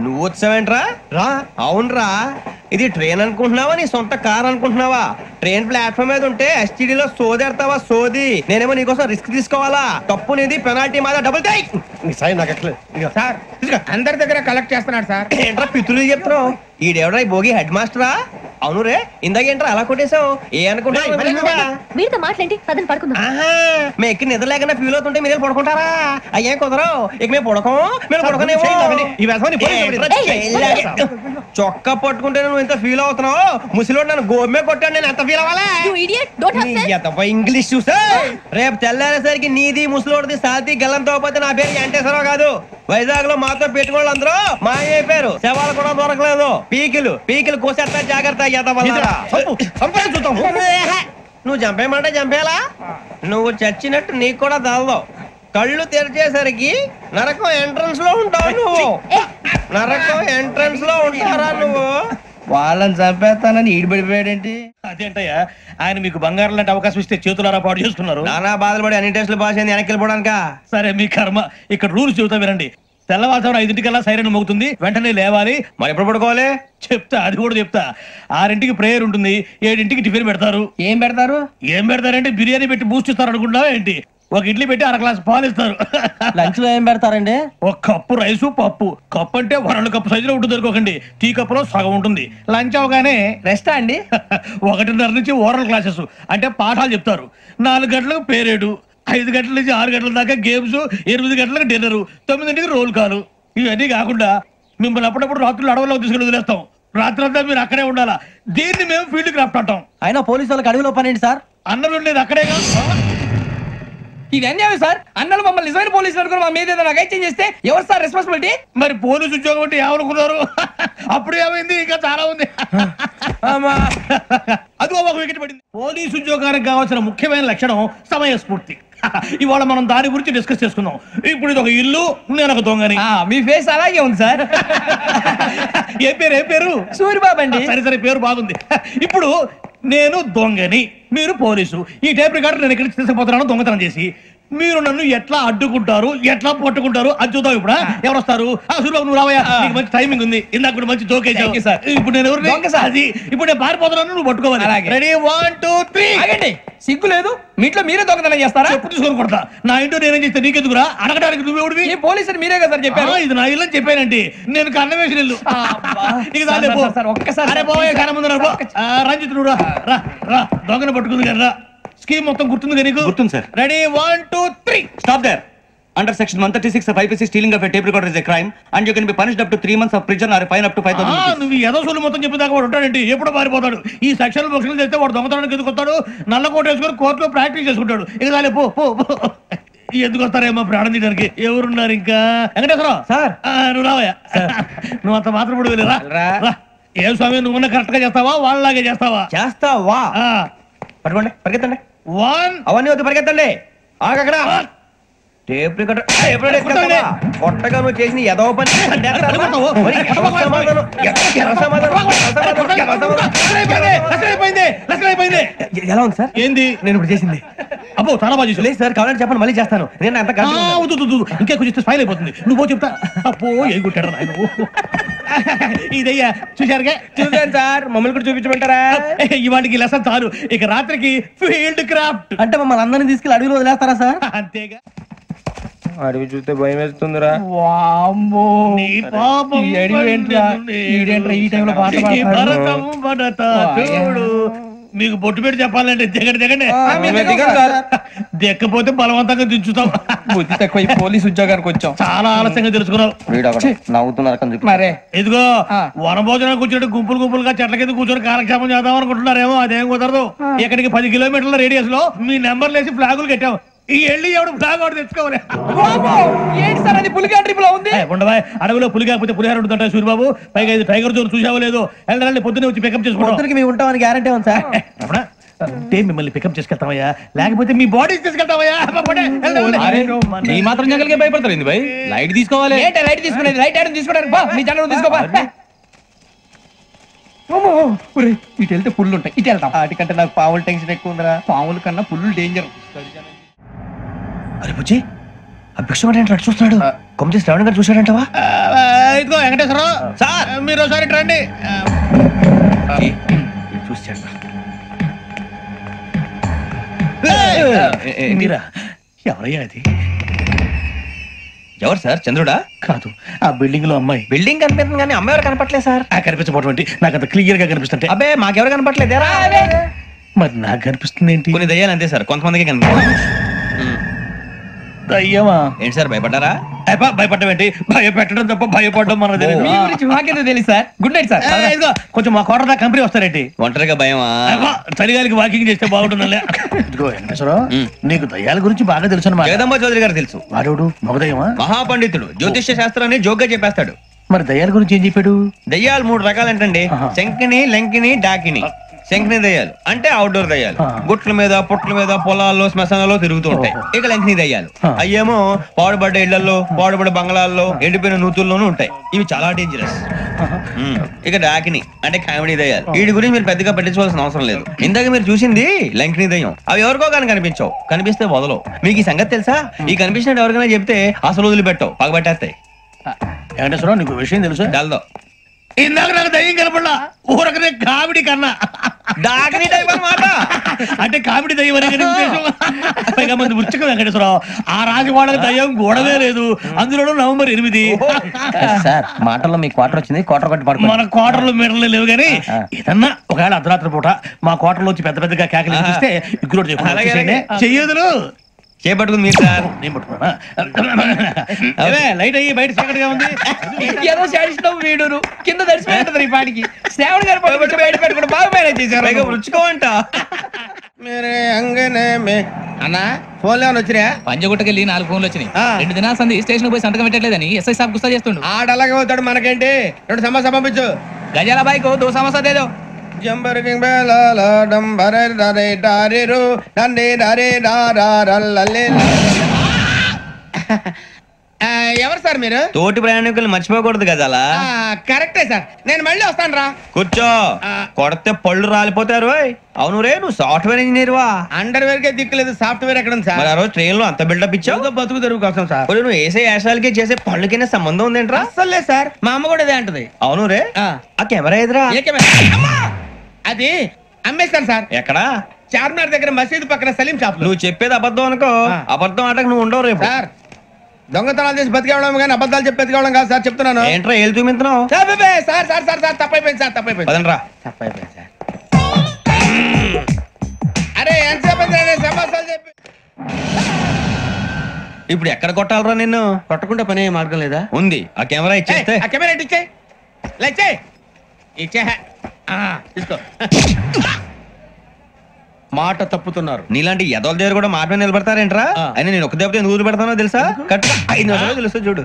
S3: నువ్వు వచ్చావేంట్రా? రా. అవునరా, ఇది ట్రైన్ అనుకుంటున్నావా నీ సొంత కార్ అనుకుంటున్నావా? ట్రైన్ ప్లాట్ఫామ్ మీద ఉంటే ఎస్టీడీలో సోదేడతావా సోది? నేనేమో నీకోసం రిస్క్ తీసుకోవాలా? తప్పు నీది, పెనాల్టీ మాదా, డబుల్ టై.
S7: సార్ అందరి దగ్గర కలెక్ట్ చేస్తున్నాడు సార్.
S3: ఏంట్రా పితులు చెప్తున్నావు? ఈడెవడ్రా ఈ భోగి హెడ్ మాస్టరా? అవును రే, ఇందాకేంట్రా అలా కొట్టేశావు? ఏ అనుకుంటా
S13: వీరితో మాట్లాడి పదని పడుకుందాం.
S3: మేము ఎక్కి నిద్ర లేకుండా ఫీల్ అవుతుంటే మీరు పడుకుంటారా? అయ్యేం కుదరవు. ఇక మేము పడుకోం, మేము పడుకోనేమో. చొక్కా పట్టుకుంటే నువ్వు ఎంత ఫీల్ అవుతున్నావు? ముసలివాడు నన్ను గోమే కొట్టాడు, నేను ఎంత ఫీల్ అవ్వాలా? ఇంగ్లీష్ చూసా. రేపు తెల్లారేసరికి నీది ముసలివాడిది సాతి గల్లంతో పోతే నా పేరు వెంకటేశ్వరరావు కాదు. వైజాగ్ లో మాతో పెట్టుకోవాలి అందరూ మాయైపోయారు. శవాలు కూడా దొరకలేదు. పీకిలు కోసేస్తా, జాగ్రత్త. నువ్వు చంపేయమంటే చంపేలా? నువ్వు చచ్చినట్టు నీకు కూడా తగదు. కళ్ళు తెరిచేసరికి నరకం ఎంట్రన్స్ లో ఉంటావు నువ్వు. నరకం ఎంట్రన్స్ లో ఉంటారా నువ్వు?
S5: వాళ్ళని చంపేస్తానని ఈడిపడిపోయాడేంటి?
S12: అదేంటయ్యా, ఆయన మీకు బంగారం లాంటి అవకాశం ఇస్తే చేతులారా పాటు చేసుకున్నారు.
S3: నానా బాధలు పడి అన్ని టెస్టులు పాస్ అయింది, వెనక్కి వెళ్ళిపోవడానికా?
S12: సరే మీ కర్మ. ఇక్కడ రూల్స్ చెబుతా వినండి. తెల్లవారుజామున 5:00కల్లా సైరన్ మోగుతుంది, వెంటనే లేవాలి.
S3: మరి ఎప్పుడు పడుకోవాలి?
S12: చెప్తా, అది కూడా చెప్తా. 6ంటికి ప్రేయర్ ఉంటుంది, 7ంటికి టిఫిన్ పెడతారు.
S5: ఏం పెడతారు?
S12: ఏం పెడతారంటే బిర్యానీ పెట్టి బూస్ట్ ఇస్తారు అనుకుంటా ఏంటి? ఒక ఇడ్లీ పెట్టి 1 గ్లాస్ పాలు ఇస్తారు.
S5: లంచ్ లో ఏం పెడతారండి?
S12: ఒక కప్పు రైసు, పప్పు. కప్పు అంటే 1/2 కప్పు సైజులో ఉంటుంది అనుకోకండి. టీ కప్పులో సగం ఉంటుంది. లంచ్ అవగానే
S5: రెస్టా అండి?
S12: 1:30 నుంచి ఓరల్ క్లాసెస్ అంటే పాఠాలు చెప్తారు. 4 గంటలకు పేరేడు, 5 గంటల నుంచి 6 గంటల దాకా గేమ్స్, 8 గంటలకు డిన్నర్, 9ంటికి రోల్ కాలు. ఇవన్నీ కాకుండా మిమ్మల్ని అప్పుడప్పుడు రాత్రులు అడవుల్లో తీసుకుని వదిలేస్తాం. రాత్రి అంతా మీరు అక్కడే ఉండాలా. దీన్ని మేము ఫీల్డ్ క్రాఫ్ట్ అంటాం.
S5: అయినా పోలీసు వాళ్ళకి అడవిలో పని ఏంటి సార్?
S12: అన్నలు ఉండేది అక్కడే కాదు.
S5: ఇది అన్యాయం సార్. అన్నలు మమ్మల్ని నిజమైన పోలీసులు అనుకుని మా మీద ఏదైనా చేంజ్ చేస్తే ఎవరు సార్ రెస్పాన్సిబిలిటీ?
S12: మరి పోలీసు ఉద్యోగం అంటే ఏమనుకున్నారు? అప్పుడు ఏమైంది? ఇంకా చాలా ఉంది. అది ఒక వికెట్ పడింది. పోలీసు ఉద్యోగానికి కావాల్సిన ముఖ్యమైన లక్షణం సమయస్ఫూర్తి. ఇవాళ మనం దాని గురించి డిస్కస్ చేసుకుందాం. ఇప్పుడు ఇది ఒక ఇల్లు, నేను ఒక దొంగని.
S5: మీ ఫేస్ అలాగే ఉంది సార్.
S12: ఏ పేరు?
S5: సూరిబాబు అండి.
S12: సరే పేరు బాగుంది. ఇప్పుడు నేను దొంగని, మీరు పోలీసు. ఈ టైప్ రికార్డు నేను ఎక్కడికి తీసుకుపోతున్నాను దొంగతనం చేసి. మీరు నన్ను ఎట్లా అడ్డుకుంటారు, ఎట్లా పట్టుకుంటారు అది చూద్దాం. ఇప్పుడు ఎవరు వస్తారు? సూరిబాబు నువ్వు రావయ్యా, నీకు మంచి టైమింగ్ ఉంది. ఇందాక కూడా మంచి జోక్ వేసావు. ఇప్పుడు నేను ఎవరు? అది ఇప్పుడు నేను పారిపోతున్నాను, నువ్వు పట్టుకోవాలి. రెడీ 1 2 3.
S5: ఆగండి, సిగ్గు లేదు? మీ ఇంట్లో మీరే దొంగతనం చేస్తారా?
S12: చెప్పు తీసుకొని కొడతా. నా ఇంట్లో నేనేం చేస్తే నీకెందుకురా? అడగడానికి నువ్వెవడివి?
S5: ఈ పోలీసులు మీరే కదా సార్ చెప్పారు.
S12: ఇది నా ఇల్లు అని చెప్పానండి. నేను కన్న వేసిన ఇల్లు.
S5: ఒక్కసారి
S12: కన్న ముందు రంజిత్ నువ్వు రా దొంగను పట్టుకుంది కదా. స్కీమ్ మొత్తం గుర్తుంది నీకు?
S14: గుర్తుంది sir.
S12: Ready 1 2 3.
S14: Stop there. Under section 136 of IPC, stealing of a tape recorder is a crime and you can be punished up to 3 months of prison or a fine up to 5,000 rupees.
S12: నువ్వు ఏదో సొల్లు మొత్తం చెప్పేదాకా వాడు ఉంటాడండి. ఎప్పుడు పారిపోతాడు? ఈ సెక్షన్ బుక్స్లు చేస్తే వాడు దొంగతనానికి ఎందుకు వస్తాడు? నల్ల కోట వేసుకొని కోర్టులో ప్రాక్టీస్ చేసుకుంటాడు. ఇక చాలే పో. ఎందుకు వస్తారేమో ప్రాణం తీయడానికి. ఎవరున్నారు ఇంకా? వెంకటేశ్వరరావు సార్, నువ్వు రావయ్యా. నువ్వు అంత మాత్రం ఇప్పుడు వెళ్ళి రా. ఏం స్వామి, నువ్వు కరెక్ట్ గా చేస్తావా వాళ్ళలాగే చేస్తావా?
S3: పట్టుకోండి, పరిగెత్తండి.
S12: 1
S3: అవన్నీ వద్దు, పరిగెత్తండి. ఆగక్కడ టేప్ రికార్డర్ కొట్టగా నువ్వు చేసిన ఎదవ పని. ఎలా ఉంది సార్?
S12: ఏంది
S3: నేను ఇప్పుడు చేసింది?
S12: అబ్బో చాలా బాగా చేసి.
S3: లేదు సార్, కావాలంటే చెప్పండి, మళ్ళీ చేస్తాను. నేను అంత
S12: ఇంకా కొంచెం స్మైల్ అయిపోతుంది. నువ్వు చెప్తా. అబ్బో ఏ కొట్టాడు నాయన. ఇదయ్యా చూశారుగా?
S3: చూసాను సార్. మమ్మల్ని కూడా చూపించమంటారా?
S12: ఇవాటికి లెసన్ చాలు. ఇక రాత్రికి ఫీల్డ్ క్రాఫ్ట్.
S3: అంటే మమ్మల్ని అందరినీ తీసుకెళ్ళి అడవిలో వదిలేస్తారా సార్?
S12: అంతేగా.
S3: అడవి చూస్తే భయం వేస్తుందిరా.
S12: చూడు, మీకు బొట్టు పెట్టి చెప్పాలంటే దిగండి. దిక్కపోతే బలవంతంగా దించుతాం.
S5: బుద్ధి తక్కువ పోలీసు ఉద్యోగానికి వచ్చాం.
S12: చాలా ఆలస్యంగా తెలుసుకున్నావు.
S5: మరే
S12: ఇదిగో వనభోజనానికి కూర్చొని గుంపులుగా చెట్ల కింద కూర్చొని కాలక్షేపం చేద్దాం అనుకుంటున్నారేమో. అదేం కుదరదు. ఇక్కడికి 10 కిలోమీటర్ల రేడియస్ లో మీ నెంబర్లు వేసి ఫ్లాగులు కట్టాం. ఈ వెళ్ళి ఎవడు ఫ్లాగ్ ఆర్డర్ తెచ్చుకోవాలి.
S5: ఏంటి సార్ అది? పులిగా ట్రిప్ లో ఉంది.
S12: ఉండవా? అడవిలో పులి కాకపోతే పులిహార ఉంటుంటా సూరిబాబు. పైగా ఇది టైగర్ జోన్ చూసావో లేదో. వెళ్ళాలి, పొద్దున్నే వచ్చి పికప్ చేసుకుంటాం.
S3: మేము ఉంటామని గ్యారంటీ ఉంది సార్.
S12: అంటే మిమ్మల్ని పికప్ చేసుకెళ్తామయ్యా, లేకపోతే మీ బాడీ తీసుకెళ్తామయ్యా.
S9: ఈ మాత్రం జంగల్కే భయపడతారు భయ్. లైట్ తీసుకోవాలి.
S5: లైట్ తీసుకునేది? లైట్ ఐడన్ తీసుకోవడానికి మీ జంగల్ తీసుకో. ఇటు వెళ్తే పుల్లు ఉంటాయి, ఇటు వెళ్తాం.
S3: వాటికంటే నాకు పావులు టెన్షన్ ఎక్కువ ఉందిరా.
S5: పాముల కన్నా పుల్లు డేంజర్.
S3: అరే బుజ్జి, ఆ భిక్షం అంటే చూస్తున్నాడు. కొమ్మ శ్రావణ్ గారు చూసాడంటవా?
S12: ఇదిగో వెంకటేశ్వరరావు సార్, మీరు ఒకసారి రండి.
S3: చూసాడు.
S12: మీరా? ఎవరయ్యా అది?
S3: ఎవరు సార్? చంద్రుడా?
S12: కాదు, ఆ బిల్డింగ్ లో అమ్మాయి.
S3: బిల్డింగ్ కనిపిస్తుంది కానీ అమ్మాయి ఎవరు కనపట్లేదు సార్.
S12: కనిపించబోటువంటి నాకు అంత క్లియర్ గా కనిపిస్తుంటే.
S3: అబ్బే మాకెవరు కనపట్లేదేరా?
S12: మరి నాకు కనిపిస్తుంది ఏంటి?
S3: కొన్ని దయ్యాలు అంతే సార్, కొంతమందికి కనిపిస్తుంది.
S12: దయ్యమా?
S3: ఏంటి సార్ భయపడ్డారా?
S12: భయపడడం ఏంటి? భయపెట్టడం తప్ప భయపడడం మనకు తెలియదు.
S5: మీ గురించి మాకేదో తెలుసు సార్. Good night sir.
S12: కొంచెం మా కోట దాకా కంపెనీ వస్తారేంటి?
S3: ఒంటరిగా భయమా?
S12: చలిగాలికి వాకింగ్ చేస్తే బాగుంటుందిలే. ఇదిగో వెంకటేశ్వరరావు, నీకు దయ్యాల గురించి బాగా తెలుసు అన్నమాట.
S3: జగదంబ చౌదరి గారు తెలుసు.
S12: వాడు మగదయ్యమా?
S3: మహాపండితుడు, జ్యోతిష్య శాస్త్రాన్ని జోగ్గా చెప్పేస్తాడు.
S12: మరి దయ్యాల గురించి ఏం చెప్పాడు?
S3: దయ్యాలు 3 రకాలు ఏంటండి? శంకిని, లంకిని, డాకిని. శంకిని దయ్యాలు అంటే అవుట్డోర్ దయ్యాలు. గుట్ల మీద, పుట్ల మీద, పొలాల్లో, శ్మశానాల్లో తిరుగుతూ ఉంటాయి. ఇక లంకిని దయ్యాలు అయ్యేమో పాడుబడ్డ ఇళ్లలో, పాడుబడ్డ బంగ్లాల్లో, ఎండిపోయిన నూతుల్లోనూ ఉంటాయి. ఇవి చాలా డేంజరస్. ఇక డాకిని అంటే కామెడీ దయ్యాలు. వీటి గురించి మీరు పెద్దగా పట్టించుకోవాల్సిన అవసరం లేదు. ఇందాక మీరు చూసింది లంకిని దయ్యం. అవి ఎవరికో కానీ కనిపించవు, కనిపిస్తే వదలవు. మీకు ఈ సంగతి తెలుసా? ఈ కనిపించినట్టు ఎవరికైనా చెప్తే అసలు వదిలిపెట్టవు, పగబట్టేస్తాయి.
S12: వెంకటేశ్వరరావు, నీకు విషయం తెలుసు?
S3: డల్దో
S12: ఇందాక నాకు దయ్యం కనపడలా, ఊరకనే కామెడీ కన్నా.
S3: డాకిని టైప్ అన్నమాట.
S12: అంటే కామెడీ దయ్యం అనే పైగా మంది ఉచ్చక వెంకటేశ్వరరావు. ఆ రాజు వాళ్ళకి దయ్యం గోడవే లేదు, అందులోనూ November 8.
S3: సార్ మాటల్లో మీ క్వార్టర్ వచ్చింది, క్వార్టర్ కొట్టి పడుకో.
S12: మన క్వార్టర్లో మీటర్లు లేవు కానీ ఏదన్నా ఒకవేళ అర్ధరాత్రి పూట మా క్వార్టర్లో వచ్చి పెద్ద పెద్దగా కేకలు ఇస్తే ఇగ్గురు చెయ్యదులు
S3: చేపట్టుకుంది మీరు సార్.
S12: నేను పట్టుకున్నా. లైట్ అయ్యి బయట చీకటిగా ఉంది.
S5: ఏదో శాడిస్తాం వీడును కింద దర్శనం ఈ పాటికి. శ్రావణ్ గారు బయట పెట్టుకుని బాగా మేనేజ్ చేశారు.
S3: రుచుకోవంట.
S7: మేరే అంగనే మే అన్నా
S2: ఫోన్లో వచ్చినా
S15: పంజగుట్టకెళ్ళి 4 ఫోన్లు వచ్చినాయి. 2 దినాల సంది స్టేషన్ పోయి సంతకం పెట్టలేదని ఎస్ఐ సాబ్ గుస్తా చేస్తుండు.
S2: ఆడలాగే పోతాడు, మనకేంటి? 2 సమస్య పంపించు.
S15: గజాల బైక్ 2 సమస్య దేదో.
S2: జంబరకింగ్ బేలాల డంబరే డరే డారిరు నందే డరే డారల్లలే. ఎవరు సార్ మీరు?
S3: తోటి ప్రయాణికులు మర్చిపోకూడదు గజాల.
S2: కరెక్టే సార్, నేను మళ్ళీ వస్తాను రా.
S3: కూర్చో, కొడితే పళ్ళు రాలిపోతారు. అవును రే, నువ్వు సాఫ్ట్వేర్ ఇంజనీర్ వా?
S2: అండర్వేర్ కే దిక్కులేదు, సాఫ్ట్వేర్ ఎక్కడ ఉంది సార్?
S3: మరి ఆ రోజు ట్రైన్ లో అంత బిల్డప్ ఇచ్చావు.
S2: బతుకు తెరువు కోసం సార్.
S3: నువ్వు వేసే యాశాలకి చేసే పళ్ళకైనా సంబంధం ఉందేంట్రా?
S2: అస్సలు లేదు సార్, మా అమ్మ కూడా ఇదే అంటది.
S3: అవును రే, ఆ కెమెరా ఎదురా?
S2: అది అమ్మేస్తాను సార్.
S3: ఎక్కడా?
S2: చార్మినార్ దగ్గర మసీదు పక్కన సలీం షాప్.
S3: నువ్వు చెప్పేది అబద్ధం అనుకో, అబద్ధం ఆటకు నువ్వు ఉండవు రేపు.
S2: సార్ దొంగతనాలు చేసి బతికేవడం కానీ అబద్ధాలు చెప్పి బతికేవడం కాదు సార్, చెప్తున్నాను.
S3: ఏంట్రా ఏళ్ళు చూపించినావు?
S2: Sir sir sir sir sir తప్పైపోయింది సార్, తప్పైపోయింది. తప్పైపోయింది సార్. అరే ఎంతసేపు సమాసాలు చెప్పి
S3: ఇప్పుడు ఎక్కడ కొట్టాలరా నిన్ను?
S1: కొట్టకుండా పని మార్గం లేదా?
S3: ఉంది, ఆ కెమెరా ఇచ్చేస్తే.
S2: ఆ కెమెరా ఇచ్చే ఇచ్చే ఇచ్చే తీసుకో.
S1: మాట తప్పుతున్నారు.
S3: నీలాంటి ఎదల దగ్గర కూడా మాట మీద నిలబడతారేంట్రా? అయినా నేను ఒక దెబ్బతో ఎందుకు పెడతానో తెలుసా? కట్ 5 నిమిషాలు తెలుసు చూడు.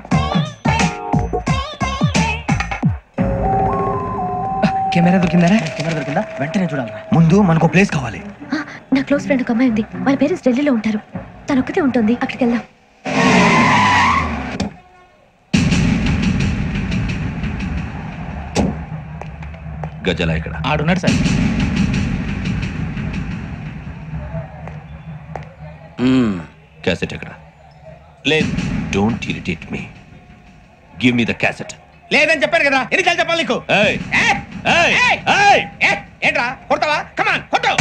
S15: కెమెరా దొరికిందా?
S3: వెంటనే చూడాలి. ముందు మనకు ప్లేస్ కావాలి.
S13: నా క్లోజ్ ఫ్రెండ్ ఒక అమ్మాయి ఉంది, వాళ్ళ పేరెంట్స్ ఢిల్లీలో ఉంటారు. తను ఒక్కతే ఉంటుంది, అక్కడికి వెళ్దాం.
S9: గజాల ఇక్కడ
S15: ఆడున్నాడు సార్.
S9: క్యాసెట్ ఎక్కడ? లేదు, don't irritate me, give me the cassette.
S2: లేదని చెప్పాను కదా, ఎన్నిసార్లు చెప్పాలి నీకు? ఏంట్రా కొడతావా? కమాన్ కొట్టు.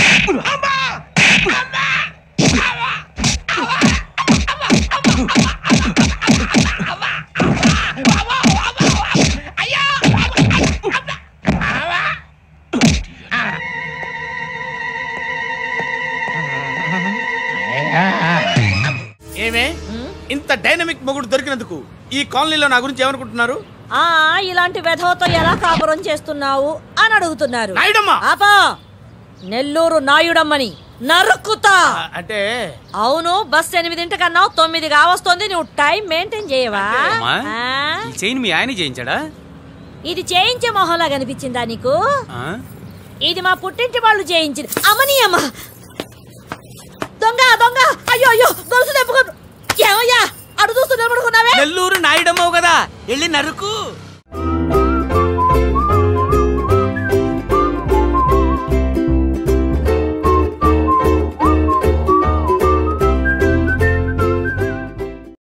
S2: ఏమే ఇంత డైనమిక్ మొగుడు దొరికినందుకు ఈ కాలనీలో నా గురించి ఏమనుకుంటున్నారు?
S16: ఇలాంటి వెధవతో ఎలా కాపురం చేస్తున్నావు అని అడుగుతున్నారు.
S2: నాయుడమ్మా,
S16: నెల్లూరు నాయుడమ్మని నరుక్కుతా.
S2: అంటే
S16: అవును, బస్ 8:00 9 కావస్తుంది. నువ్వు టైం మెయింటైన్ చేయవా?
S2: చైన్ మీ ఆయన చేయించాడా?
S16: ఇది చేయించే మొహంలా కనిపించిందా నీకు? ఇది మా పుట్టింటి వాళ్ళు చేయించింది. అమ్మని అమ్మ దొంగ దొంగ. అయ్యో అయ్యో, గొలుసు తెప్పుకో. ఏమయ్యా అడు చూస్తూ నిలబడుకున్నావే?
S2: నెల్లూరు నాయుడమ్మవు కదా, వెళ్ళి నరుకు.